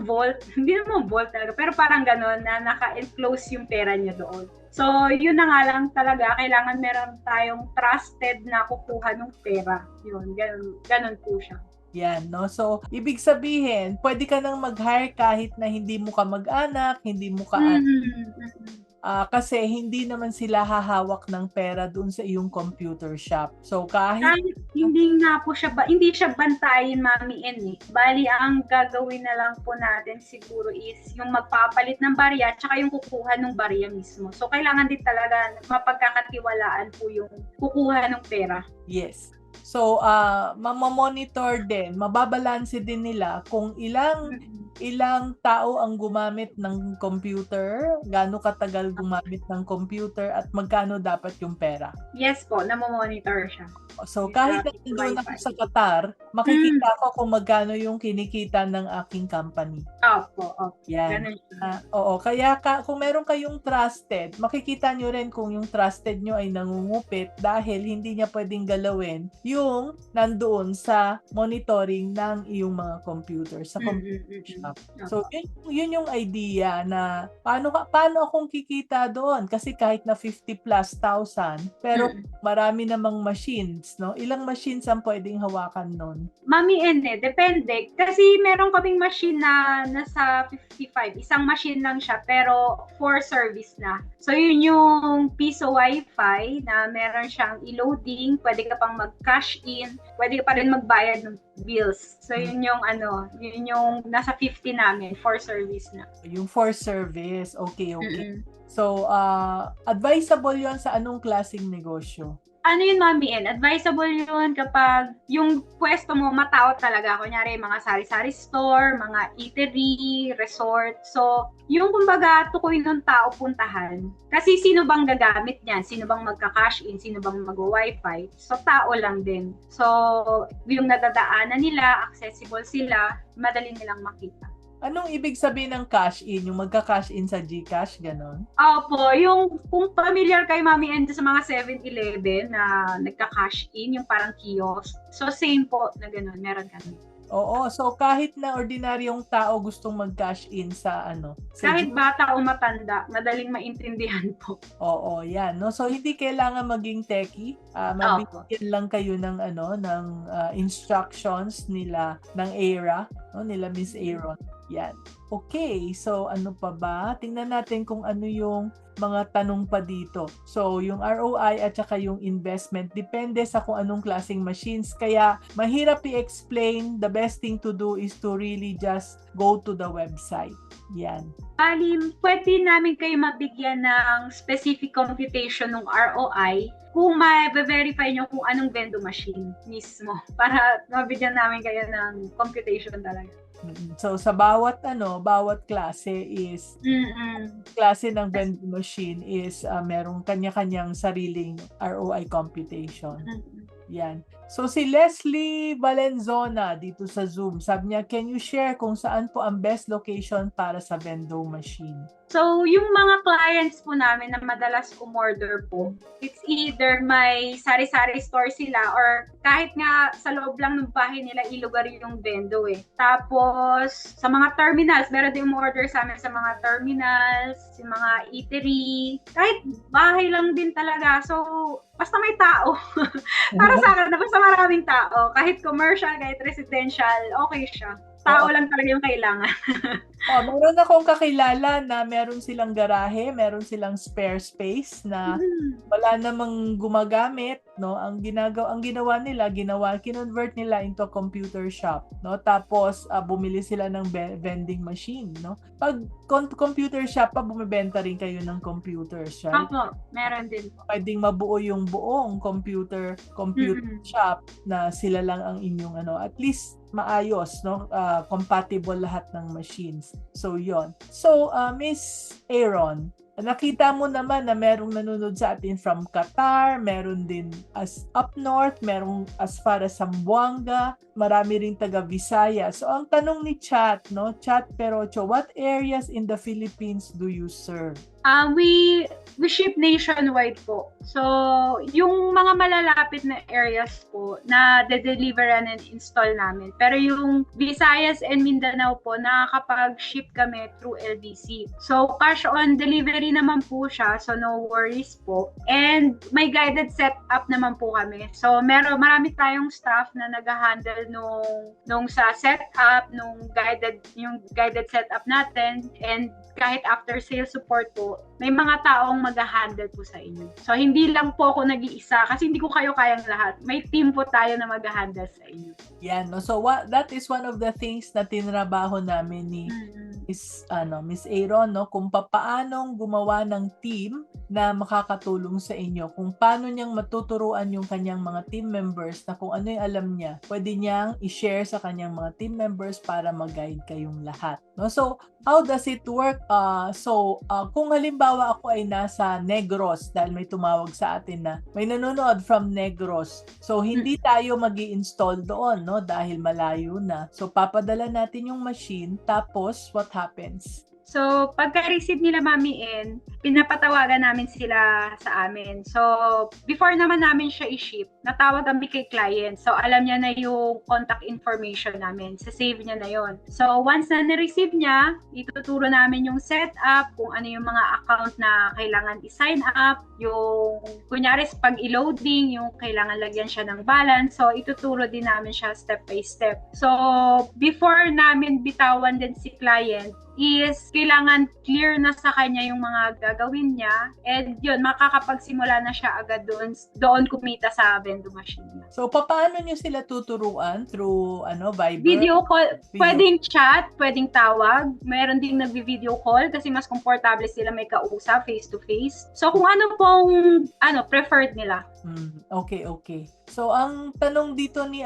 vault, hindi naman vault talaga, pero parang gano'n na naka-enclose yung pera niya doon. So, yun na nga lang talaga, kailangan meron tayong trusted na kukuha ng pera. Yun, ganun po siya. Yan, no? So, ibig sabihin, pwede ka nang mag-hire kahit na hindi mo ka mag-anak, hindi mo ka kasi hindi naman sila hahawak ng pera doon sa iyong computer shop. So, kahit hindi siya bantayin, Mami N. Bali, ang gagawin na lang po natin siguro is yung magpapalit ng barya tsaka yung kukuha ng barya mismo. So, kailangan din talaga mapagkakatiwalaan po yung kukuha ng pera. Yes. So, mamamonitor din, mababalanse din nila kung ilang tao ang gumamit ng computer, gaano katagal gumamit ng computer, at magkano dapat yung pera. Yes po, namomonitor siya. So, kahit nandun ako sa Qatar, makikita ko kung magkano yung kinikita ng aking company. Opo. Yan. Oo, kaya kung meron kayong trusted, makikita nyo rin kung yung trusted nyo ay nangungupit dahil hindi niya pwedeng galawin yung nandoon sa monitoring ng iyong mga computer, sa computer shop. So, yun yung idea na paano akong kikita doon? Kasi kahit na 50,000+, pero marami namang machines, no? Ilang machines ang pwedeng hawakan nun? Mami N, depende. Kasi meron kaming machine na nasa 55. Isang machine lang siya, pero for service na. So, yun yung piso wifi na meron siyang i-loading, pwede ka pang mag-cash in, pwede ka pa rin magbayad ng bills. So, yun yung nasa 50 namin, for service na. Yung for service, okay. So, advisable yon sa anong klaseng negosyo? Ano yun, Mami N? Advisable yun kapag yung pwesto mo matao talaga. Kunyari, mga sari-sari store, mga eatery, resort. So, yung kumbaga, tukoy ng tao puntahan. Kasi sino bang gagamit niyan? Sino bang magka-cash in? Sino bang mag-wifi? So, tao lang din. So, yung nadadaanan nila, accessible sila, madali nilang makita. Anong ibig sabihin ng cash in? Yung magka-cash in sa GCash, ganon? Opo, yung kung familiar kay Mami N sa mga 7-Eleven na nagka-cash in, yung parang kiosk. So, same po na ganon, meron kami. Oo, so kahit na ordinaryong tao gustong mag-cash in sa kahit bata o matanda, madaling maintindihan po. Oo, yan, no. So hindi kailangan maging techie. Mabigyan lang kayo ng ng instructions nila ng ERA, no, nila Miss Aaron. Yan. Okay, so ano pa ba? Tingnan natin kung ano yung mga tanong pa dito. So, yung ROI at saka yung investment, depende sa kung anong klaseng machines. Kaya, mahirap i-explain. The best thing to do is to really just go to the website. Yan. Pwede namin kayo mabigyan ng specific computation ng ROI kung ma-verify nyo kung anong vending machine mismo para mabigyan namin kayo ng computation talaga. So sa bawat klase is klase ng vending machine is merong kanya-kanyang sariling ROI computation. Yan. So si Leslie Valenzona dito sa Zoom, sabi niya, can you share kung saan po ang best location para sa vending machine? So, yung mga clients po namin na madalas umorder po, it's either may sari-sari store sila or kahit nga sa loob lang ng bahay nila ilugar yung vendo eh. Tapos, sa mga terminals, meron din umorder sa amin sa mga terminals, sa mga eatery, kahit bahay lang din talaga. So, basta may tao. Para sa akin, basta maraming tao. Kahit commercial, kahit residential, okay siya. Tao lang talaga yung kailangan. Meron akong kakilala na meron silang garahe, meron silang spare space na wala namang gumagamit, no? Ang ginawa nila, kinonvert nila into a computer shop, no? Tapos bumili sila ng vending machine, no? Pag computer shop pa, bumibenta rin kayo ng computers, right? Opo, meron din. Pwedeng mabuo yung buong computer shop na sila lang ang inyong at least maayos, no? Compatible lahat ng machines. So, yon. So, Miss Aaron, nakita mo naman na merong nanonood sa atin from Qatar, meron din as up north, merong as far as Zamboanga, marami rin taga Visaya. So, ang tanong ni Chat, no? Chat Perocho, what areas in the Philippines do you serve? We ship nationwide po. So, yung mga malalapit na areas po na de-deliveran and install namin. Pero yung Visayas and Mindanao po, nakakapag-ship kami through LBC. So, cash on delivery naman po siya. So, no worries po. And may guided setup naman po kami. So, marami tayong staff na nag-handle nung sa setup, yung guided setup natin. And kahit after sales support po, may mga taong mag-handle po sa inyo. So, hindi lang po ako nag-iisa kasi hindi ko kayo kayang lahat. May team po tayo na mag-handle sa inyo. Yan, no? So, that is one of the things na tinrabaho namin ni Miss Aaron, no? Kung paanong gumawa ng team na makakatulong sa inyo. Kung paano niyang matuturuan yung kanyang mga team members na kung ano yung alam niya, pwede niyang i-share sa kanyang mga team members para mag-guide kayong lahat. No? So, how does it work? Kung halimbawa ako ay nasa Negros dahil may tumawag sa atin na may nanonood from Negros. So, hindi tayo magi-install doon, no? Dahil malayo na. So, papadala natin yung machine. Tapos, what happens? So, pagka-receive nila Mami N, pinapatawagan namin sila sa amin. So, before naman namin siya i-ship, natawag kami kay client. So, alam niya na yung contact information namin. Sa-save niya na yon. So, once na na-receive niya, ituturo namin yung setup, kung ano yung mga account na kailangan i-sign up, yung, kunyari, pag i-loading, yung kailangan lagyan siya ng balance. So, ituturo din namin siya step by step. So, before namin bitawan din si client, is kailangan clear na sa kanya yung mga gagawin niya, and yun, makakapagsimula na siya agad doon kumita sa vendo machine niya. So, paano niyo sila tuturuan? Through, Viber? Video call. Pwedeng chat, pwedeng tawag. Meron din nagvi-video call kasi mas komportable sila may kausap, face-to-face. So, kung ano pong, preferred nila. Okay. So, ang tanong dito ni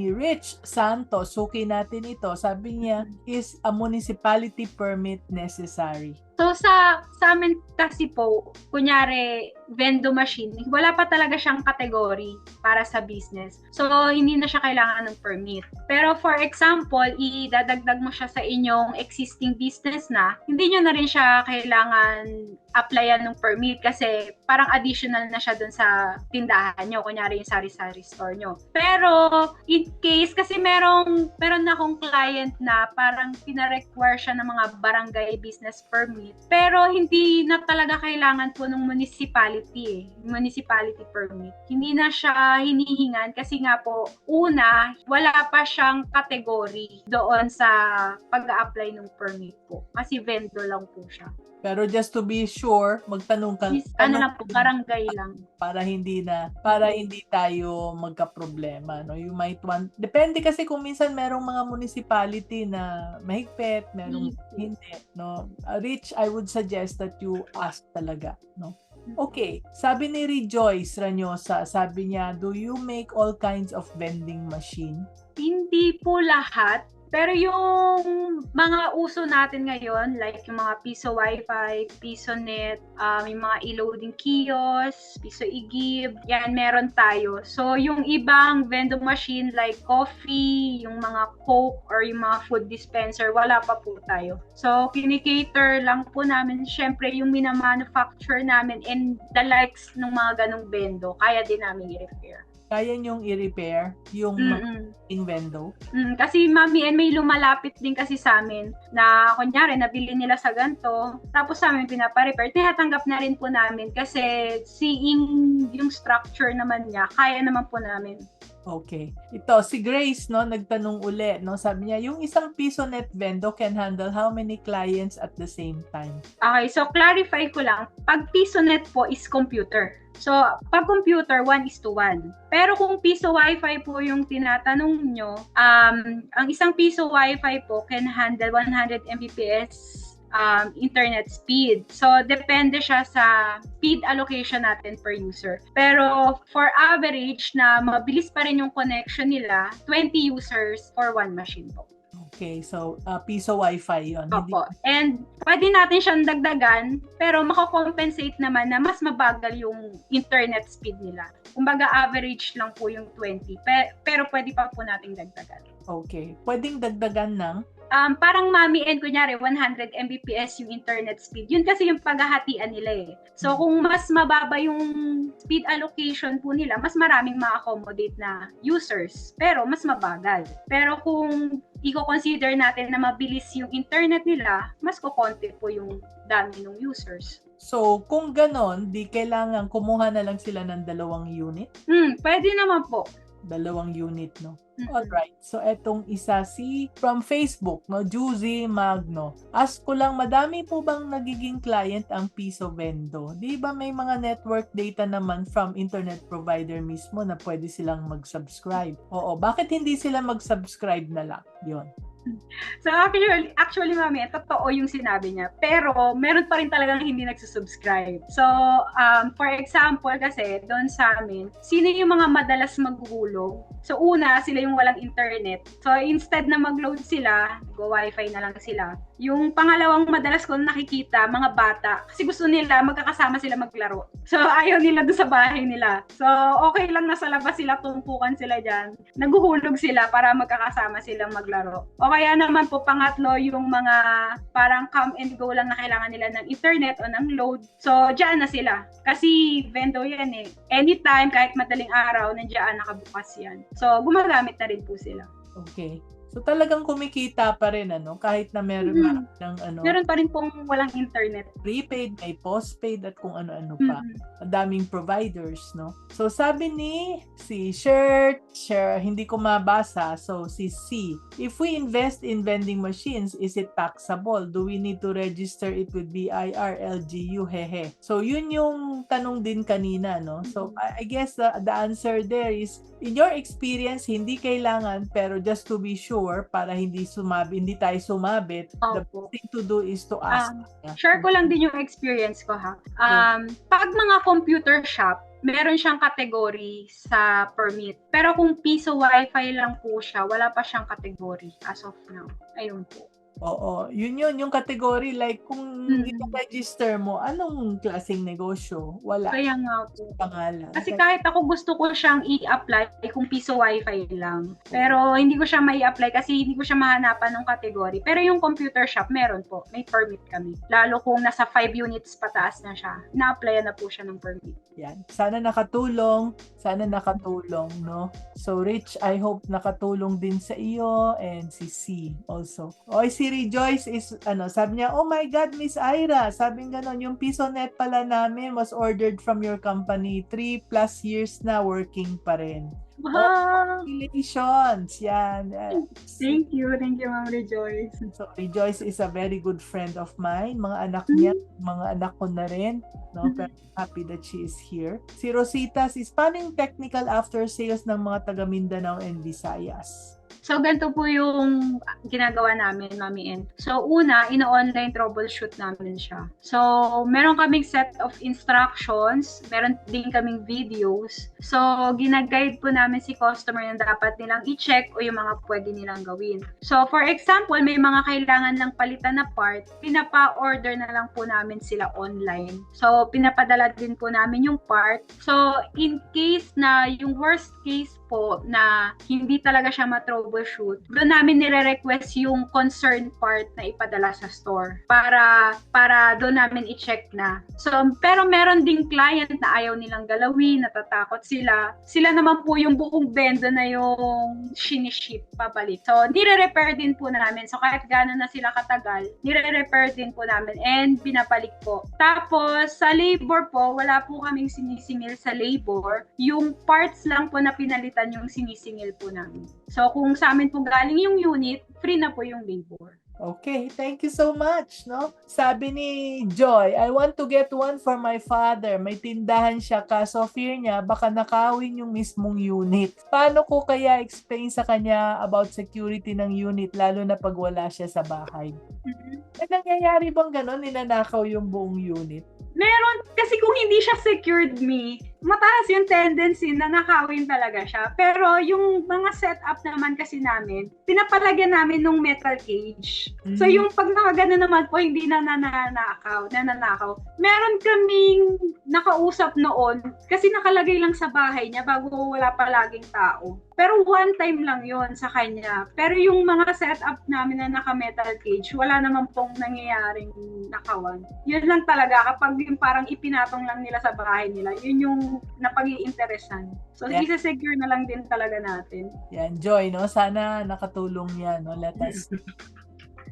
Rich Santos, suki natin ito, sabi niya, is a municipality permit necessary? So, sa amin kasi po, kunyari, vendo machine, wala pa talaga siyang category para sa business. So, hindi na siya kailangan ng permit. Pero for example, idadagdag mo siya sa inyong existing business na, hindi nyo na rin siya kailangan applyan ng permit kasi parang additional na siya dun sa tindahan nyo, kunyari yung sari-sari store nyo. Pero, in case, kasi meron na akong client na parang pina-require siya ng mga barangay business permit, pero hindi na talaga kailangan po ng municipality permit. Hindi na siya hinihingan kasi nga po, una, wala pa siyang category doon sa pag-a-apply ng permit po. Kasi vendo lang po siya. Pero just to be sure, magtanong ka. Barangay lang. Para hindi tayo magka-problema, no? You might want, depende kasi kung minsan merong mga municipality na mahigpit, merong hindi, no? Rich, I would suggest that you ask talaga, no? Okay, sabi ni Rejoice Ranyosa, sabi niya, do you make all kinds of vending machine? Hindi po lahat. Pero yung mga uso natin ngayon, like yung mga Piso Wi-Fi, PisoNet, yung mga e-loading kiosk, Piso Igib, yan meron tayo. So yung ibang vending machine like coffee, yung mga Coke or yung mga food dispenser, wala pa po tayo. So kinikater lang po namin, syempre yung minamanufacture namin and the likes ng mga ganong bendo, kaya din namin i-repair. Kaya niyong i-repair yung mga vendo? Kasi Mami and may lumalapit din kasi sa amin na kunyari nabili nila sa ganito, tapos sa amin pinaparepair, tinatanggap na rin po namin kasi seeing yung structure naman niya, kaya naman po namin. Okay. Ito, si Grace, no, nagtanong uli, no, sabi niya, yung isang PisoNet vendo can handle how many clients at the same time? Okay, so clarify ko lang, pag PisoNet po is computer. So, pag computer, 1:1. Pero kung Piso Wi-Fi po yung tinatanong nyo, ang isang Piso Wi-Fi po can handle 100 Mbps internet speed. So, depende siya sa speed allocation natin per user. Pero, for average na mabilis pa rin yung connection nila, 20 users for one machine po. Okay, so Piso Wi-Fi yun. Opo. And pwede natin siyang dagdagan, pero makakompensate naman na mas mabagal yung internet speed nila. Kumbaga average lang po yung 20, pero pwede pa po nating dagdagan. Okay. Pwedeng dagdagan ng? Parang Mami and kunyari 100 Mbps yung internet speed. Yun kasi yung paghahatian nila eh. So kung mas mababa yung speed allocation po nila, mas maraming ma-accommodate na users. Pero mas mabagal. Pero kung i-consider natin na mabilis yung internet nila, mas kukonti po yung dami ng users. So, kung ganon, di kailangan kumuha na lang sila ng 2 unit? Pwede naman po. 2 unit, no? Alright. So, etong isa from Facebook, no? Juicy Magno. Ask ko lang, madami po bang nagiging client ang Piso Vendo? Di ba may mga network data naman from internet provider mismo na pwede silang mag-subscribe? Oo. Bakit hindi sila mag-subscribe na lang? Yun. So actually Mami, totoo yung sinabi niya. Pero meron pa rin talagang hindi nagsusubscribe. So for example kasi doon sa amin, sino yung mga madalas maghulog? So una, sila yung walang internet. So instead na mag-load sila, go-wifi na lang sila. Yung pangalawang madalas ko nakikita, mga bata. Kasi gusto nila, magkakasama sila maglaro. So ayaw nila doon sa bahay nila. So okay lang na sa labas sila, tumpukan sila dyan. Naguhulog sila para magkakasama silang maglaro. O kaya naman po pangatlo, yung mga parang come and go lang na kailangan nila ng internet o ng load. So dyan na sila. Kasi vendo yan eh. Anytime, kahit madaling araw, nandiyan nakabukas yan. So gumagamit na rin po sila. Okay. So talagang kumikita pa rin kahit na meron ng Meron pa rin pong walang internet. Prepaid, may postpaid at kung ano-ano pa. Ang daming providers, no? So sabi ni si Share, hindi ko mabasa. So si C, if we invest in vending machines, is it taxable? Do we need to register it with BIR, LGU, hehe? So yun yung tanong din kanina, no? So I guess the answer there is, in your experience, hindi kailangan, pero just to be sure, para hindi tayo sumabit, the best thing to do is to ask. Share ko lang din yung experience ko ha. Pag mga computer shop, meron siyang category sa permit. Pero kung Piso Wi-Fi lang po siya, wala pa siyang category as of now. Ayun po. Oo, yun yung category, like kung i-register mo, anong klaseng negosyo? Wala. Kaya nga po. Pangalan. Kasi kahit ako gusto ko siyang i-apply kung Piso Wi-Fi lang. Pero hindi ko siya mai-apply kasi hindi ko siya mahanapan ng category. Pero yung computer shop, meron po. May permit kami. Lalo kung nasa 5 units pataas na siya. Na-applyan na po siya ng permit. Yan. Sana nakatulong, no? So Rich, I hope nakatulong din sa iyo, and si C also. Si Rejoice is sabi niya, oh my God, Miss Ira, sabi ganon, yung PisoNet pala namin was ordered from your company. 3+ years na working pa rin. Wow! Congratulations! Yan. Thank you, Ma'am Rejoice. So, Rejoice is a very good friend of mine. Mga anak niya, mga anak ko na rin. No? Pero happy that she is here. Si Rosita, paano yung technical after sales ng mga taga Mindanao and Visayas? So, ganito po yung ginagawa namin, Mami N. So, una, ino-online troubleshoot namin siya. So, meron kaming set of instructions, meron din kaming videos. So, ginaguide po namin namin si customer na dapat nilang i-check o yung mga pwede nilang gawin. So, for example, may mga kailangan ng palitan na part, pinapa-order na lang po namin sila online. So, pinapadala din po namin yung part. So, in case na yung worst case po na hindi talaga siya ma-troubleshoot, doon namin nire-request yung concern part na ipadala sa store para doon namin i-check na. So, pero meron ding client na ayaw nilang galawin, natatakot sila. Sila naman po yung buong bendo na yung siniship pabalik. So, nire-repair din po namin. So, kahit gano'n na sila katagal, nire-repair din po namin and binabalik po. Tapos, sa labor po, wala po kaming sinisingil sa labor. Yung parts lang po na pinalitan yung sinisingil po namin. So, kung sa amin po galing yung unit, free na po yung labor. Okay, thank you so much, no? Sabi ni Joy, I want to get one for my father. May tindahan siya kaso fear niya baka nakawin yung mismong unit. Paano ko kaya explain sa kanya about security ng unit lalo na pag wala siya sa bahay? Nangyayari bang gano'n? Ninanakaw yung buong unit? Meron, kasi kung hindi siya secured mataas yung tendency na nakawin talaga siya. Pero yung mga setup naman kasi namin, pinapalagyan namin ng metal cage. So yung pag nakagano naman po, hindi na nananakaw. Meron kaming nakausap noon kasi nakalagay lang sa bahay niya bago wala palaging tao. Pero one time lang yon sa kanya. Pero yung mga setup namin na naka-metal cage, wala naman pong nangyayaring nakawan. Yun lang talaga kapag yung parang ipinatong lang nila sa bahay nila, yun yung napag-iinteresan. So, Yeah. isa-secure na lang din talaga natin. Yan, Joy, no? Sana nakatulong yan, no? Let us...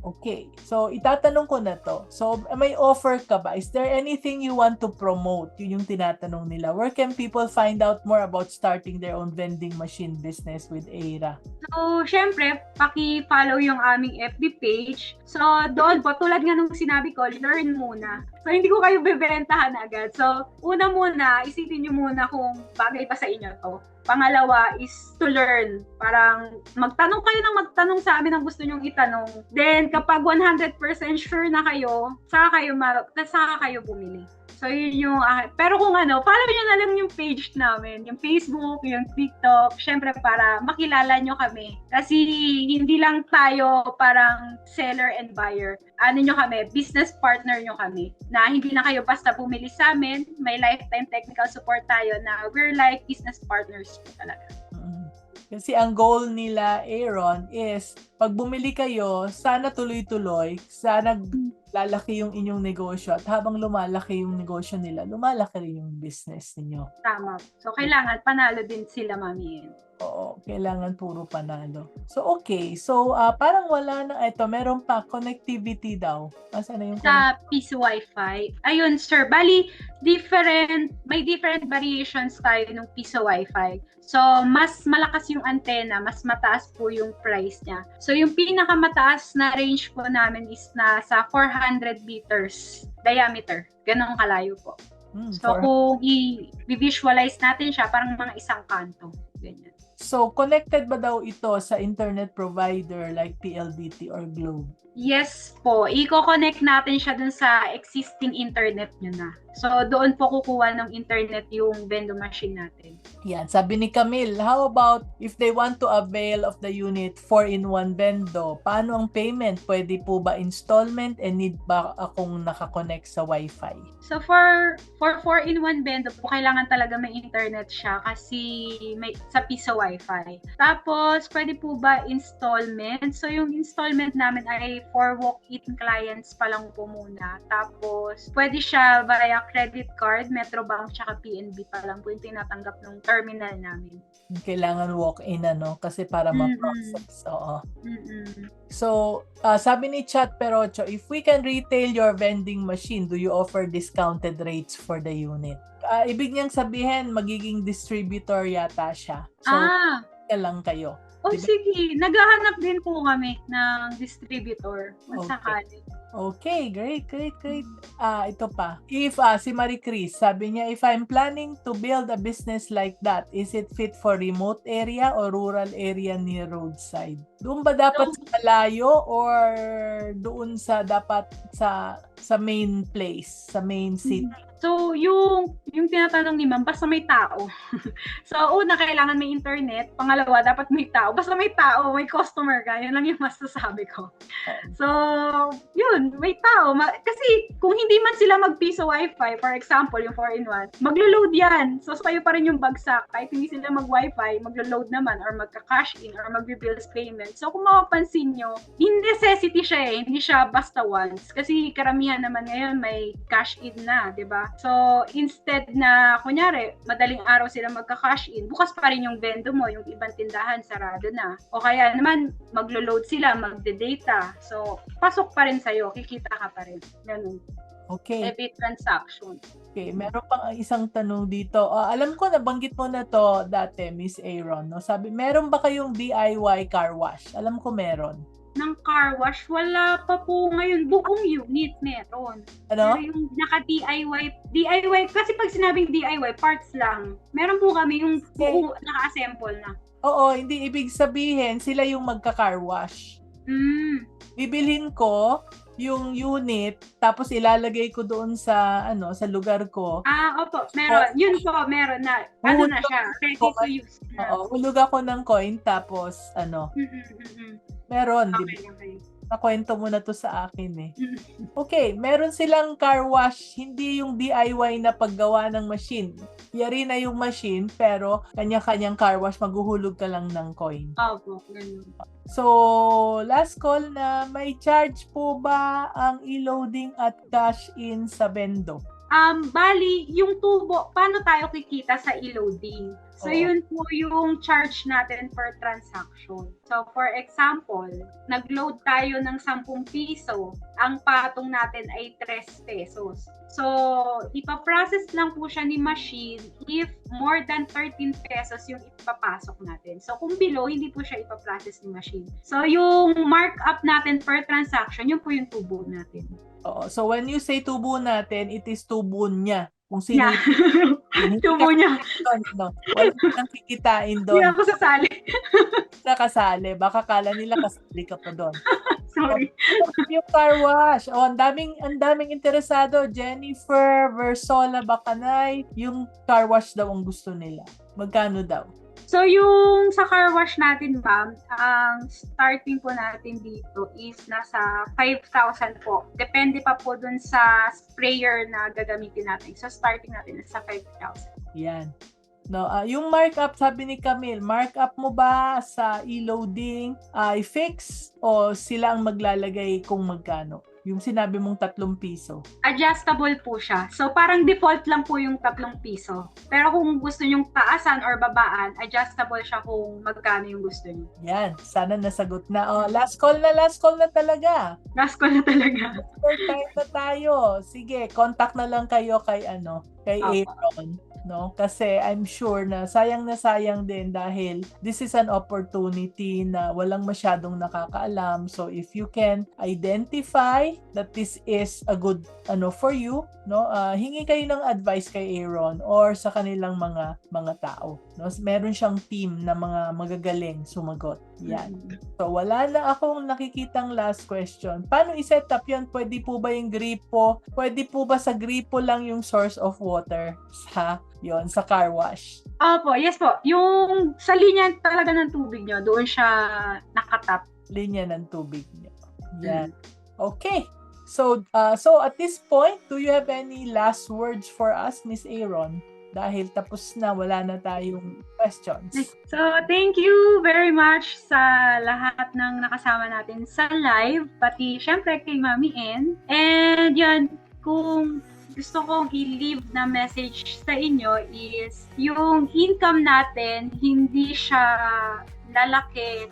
Okay, so itatanong ko na to. So, may offer ka ba? Is there anything you want to promote? Yun yung tinatanong nila. Where can people find out more about starting their own vending machine business with Aira? So, syempre, paki-follow yung aming FB page. So, doon po, tulad nga nung sinabi ko, learn muna. So, hindi ko kayo bebentahan agad. So, una muna, isipin nyo muna kung bagay pa sa inyo to. Pangalawa is to learn. Parang magtanong kayo ng magtanong sa amin ang gusto nyong itanong. Then, kapag 100% sure na kayo, saka kayo bumili. So, yun yung, pero kung follow nyo na lang yung page namin, yung Facebook, yung TikTok, syempre para makilala nyo kami. Kasi hindi lang tayo parang seller and buyer. Nyo kami, business partner nyo kami. Na hindi na kayo basta bumili sa amin, may lifetime technical support tayo na we're like business partners po talaga. Kasi ang goal nila, Aaron, is pag bumili kayo, sana tuloy-tuloy, sana lalaki yung inyong negosyo at habang lumalaki yung negosyo nila, lumalaki rin yung business ninyo. Tama. So, kailangan panalo din sila, Mami. Oo, kailangan puro panalo. So, okay. So, parang wala na. Ito, meron pa. Connectivity daw. Asa na yung sa Piso Wi-Fi. Ayun, sir. Bali, may different variations tayo ng Piso Wi-Fi. So, mas malakas yung antena, mas mataas po yung price niya. So, yung pinakamataas na range po namin is nasa 400 meters diameter. Ganong kalayo po. So, kung i-visualize natin siya, parang mga isang kanto. Ganyan. So, connected ba daw ito sa internet provider like PLDT or Globe? Yes po. I-connect natin siya dun sa existing internet nyo na. So, doon po kukuha ng internet yung vending machine natin. Yan. Sabi ni Camille, how about if they want to avail of the unit 4-in-1 Vendo? Paano ang payment? Pwede po ba installment and need ba akong nakakonect sa Wi-Fi? So, for 4-in-1 Vendo po, kailangan talaga may internet siya kasi may sa Piso Wi-Fi. Tapos, pwede po ba installment? So, yung installment namin ay for walk-in clients pa lang po muna. Tapos, pwede siya via credit card, Metrobank, tsaka PNB pa lang po yung tinatanggap ng terminal namin. Kailangan walk-in, kasi para ma-process. Oo. Mm-mm. So, sabi ni Chat Perocho, if we can retail your vending machine, do you offer discounted rates for the unit? Ibig niyang sabihin, magiging distributor yata siya. So, lang kayo. Oh, diba? Sige. Naghahanap din po kami ng distributor. Masakali. Okay, great. Ito pa. If si Marie Chris, sabi niya, if I'm planning to build a business like that, is it fit for remote area or rural area near roadside? Doon ba dapat sa malayo or doon sa dapat sa sa main place, sa main city? So, yung tinatanong ni ma'am, basta may tao. So, una, kailangan may internet. Pangalawa, dapat may tao. Basta may tao, may customer ka. Yan lang yung masasabi ko. So, yun, may tao. Kasi, kung hindi man sila mag-piso wifi, for example, yung 4-in-1, maglo-load yan. So, sa'yo pa rin yung bagsak. Kahit hindi sila mag-wifi, maglo-load naman or magka-cash in or mag-bills payment. So, kung mapapansin nyo, in necessity siya eh. Hindi siya basta once. Kasi karamihan naman ngayon may cash in na, di ba? So, instead na, kunyari, madaling araw sila magka-cash in, bukas pa rin yung vendo mo, yung ibang tindahan, sarado na. O kaya naman, maglo-load sila, magde-data. So, pasok pa rin sa'yo, kikita ka pa rin. Ganun. Okay. Every transaction. Okay, meron pang isang tanong dito. Alam ko, nabanggit mo na to dati, Miss Aaron. No? Sabi, meron ba kayong DIY car wash? Alam ko meron. Ng car wash, wala pa po ngayon. Buong unit meron. Ano? Pero yung naka-DIY, kasi pag sinabing DIY, parts lang. Meron po kami yung buong naka-assemble na. Oo, hindi ibig sabihin sila yung magka-car wash. Bibilhin ko yung unit, tapos ilalagay ko doon sa sa lugar ko. Opo, meron. Yun po, meron na. Ano na siya? Ready to use na. Oo, hulog ako ng coin, tapos meron, Okay, diba? okay. Nakwento mo na to sa akin eh. Okay, meron silang car wash, hindi yung DIY na paggawa ng machine. Yari na yung machine, pero kanya-kanyang car wash, maghuhulog ka lang ng coin. Opo, ganun. So, last call na, may charge po ba ang e-loading at cash in sa Vendo? Bali, yung tubo, paano tayo kikita sa e-loading? So, yun po yung charge natin per transaction. So, for example, nag-load tayo ng 10 piso. Ang patong natin ay 3 pesos. So, ipaprocess lang po siya ni machine if more than 13 pesos yung ipapasok natin. So, kung below, hindi po siya ipaprocess ni machine. So, yung markup natin per transaction, yun po yung tubo natin. Oo. So, when you say tubo natin, it is tubo niya. Kung sino tubo niya. No? Wala nang kikitain doon. Hindi ako sasali. Nakasali. Baka kala nila kasali ka pa doon. Sorry. Yung car wash. Ang daming interesado. Jennifer Versola Bacanay. Yung car wash daw ang gusto nila. Magkano daw? So, yung sa car wash natin, ma'am, ang starting po natin dito is nasa 5,000 po. Depende pa po dun sa sprayer na gagamitin natin. So, starting natin nasa 5,000. Yan. No, yung markup, sabi ni Camille, markup mo ba sa e-loading ay fix o sila ang maglalagay kung magkano? Yung sinabi mong 3 piso. Adjustable po siya. So, parang default lang po yung 3 piso. Pero kung gusto nyong taasan or babaan, adjustable siya kung magkano yung gusto nyo. Yan. Sana nasagot na. Last call na talaga. Last call na talaga. Third time na tayo. Sige, contact na lang kayo kay Aaron. No? Kasi I'm sure na sayang din dahil this is an opportunity na walang masyadong nakakaalam. So if you can identify that this is a good for you, no? Hingi kayo ng advice kay Aaron or sa kanilang mga tao, no? Meron siyang team na mga magagaling sumagot. Yan. So wala na akong nakikitang last question. Paano i-set up 'yon? Pwede po ba yung gripo? Pwede po ba sa gripo lang yung source of water sa car wash? Opo, yes po. Yung sa linya talaga ng tubig nyo, doon siya nakatap. Linya ng tubig nyo. Yan. Okay. So at this point, do you have any last words for us, Miss Aaron? Dahil tapos na, wala na tayong questions. So, thank you very much sa lahat ng nakasama natin sa live, pati syempre kay Mami N. And yan, kung gusto kong i-leave na message sa inyo is yung income natin, hindi siya lalaki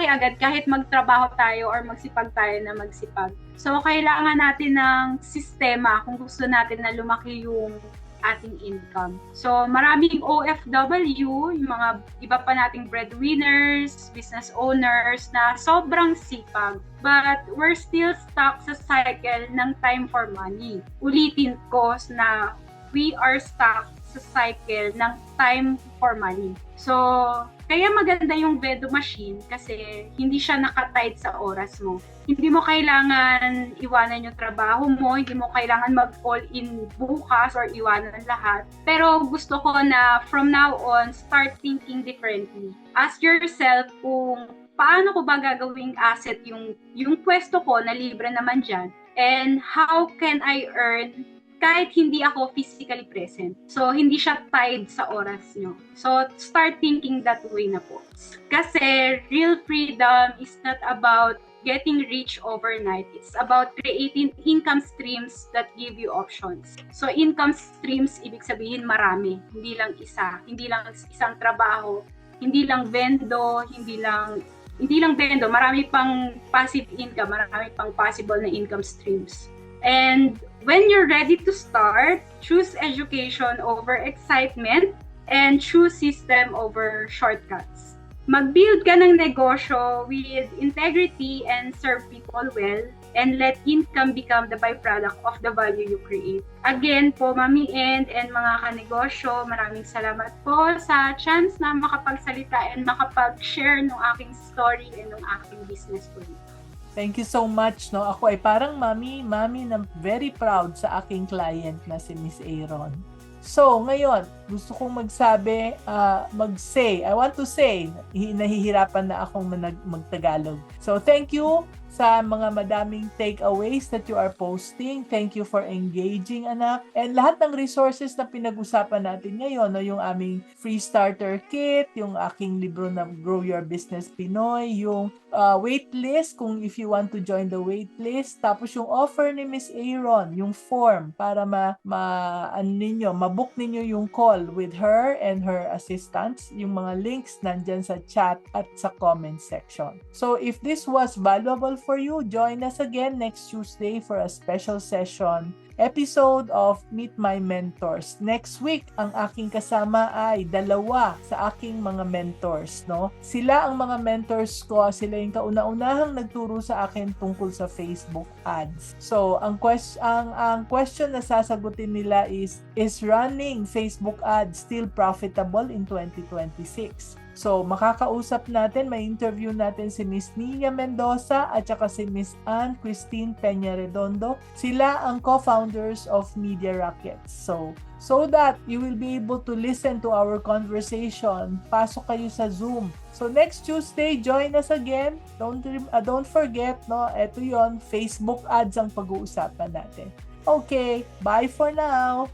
agad kahit magtrabaho tayo or magsipag tayo na magsipag. So, kailangan natin ng sistema kung gusto natin na lumaki yung ating income. So, maraming OFW, yung mga iba pa nating breadwinners, business owners na sobrang sipag. But we're still stuck sa cycle ng time for money. Ulitin ko na we are stuck sa cycle ng time for money. So, Kaya maganda yung Vedo machine kasi hindi siya nakatied sa oras mo. Hindi mo kailangan iwanan yung trabaho mo, hindi mo kailangan mag-all in bukas or iwanan lahat. Pero gusto ko na from now on, start thinking differently. Ask yourself kung paano ko ba gagawing asset yung pwesto ko na libre naman dyan, and how can I earn kahit hindi ako physically present. So, hindi siya tied sa oras nyo. So, start thinking that way na po. Kasi real freedom is not about getting rich overnight. It's about creating income streams that give you options. So, income streams, ibig sabihin marami. Hindi lang isa. Hindi lang isang trabaho. Hindi lang vendo. Hindi lang vendo. Marami pang passive income. Marami pang possible na income streams. And when you're ready to start, choose education over excitement and choose system over shortcuts. Mag-build ka ng negosyo with integrity and serve people well, and let income become the byproduct of the value you create. Again po, Mami and mga kanegosyo, maraming salamat po sa chance na makapagsalita and makapag-share ng aking story and ng aking business po. Thank you so much. No? Ako ay parang mami na very proud sa aking client na si Miss Aaron. So, ngayon, gusto kong mag-say, I want to say, nahihirapan na akong mag-Tagalog. So, thank you sa mga madaming takeaways that you are posting. Thank you for engaging, anak. And lahat ng resources na pinag-usapan natin ngayon, no, yung aming free starter kit, yung aking libro na Grow Your Business Pinoy, yung waitlist kung if you want to join the waitlist, tapos yung offer ni Miss Aaron, yung form para mabook ninyo yung call with her and her assistants. Yung mga links nandyan sa chat at sa comment section. So if this was valuable for you, join us again next Tuesday for a special session episode of Meet My Mentors. Next week, ang aking kasama ay dalawa sa aking mga mentors, no? Sila ang mga mentors ko, sila yung kauna-unahang nagturo sa akin tungkol sa Facebook ads. So, ang question na sasagutin nila is running Facebook ads still profitable in 2026? So, makakausap natin, may interview natin si Miss Nina Mendoza at saka si Miss Ann Christine Peña Redondo. Sila ang co-founders of Media Rockets. So that you will be able to listen to our conversation, pasok kayo sa Zoom. So next Tuesday, join us again. Don't forget, no, eto yon, Facebook ads ang pag-uusapan natin. Okay, bye for now.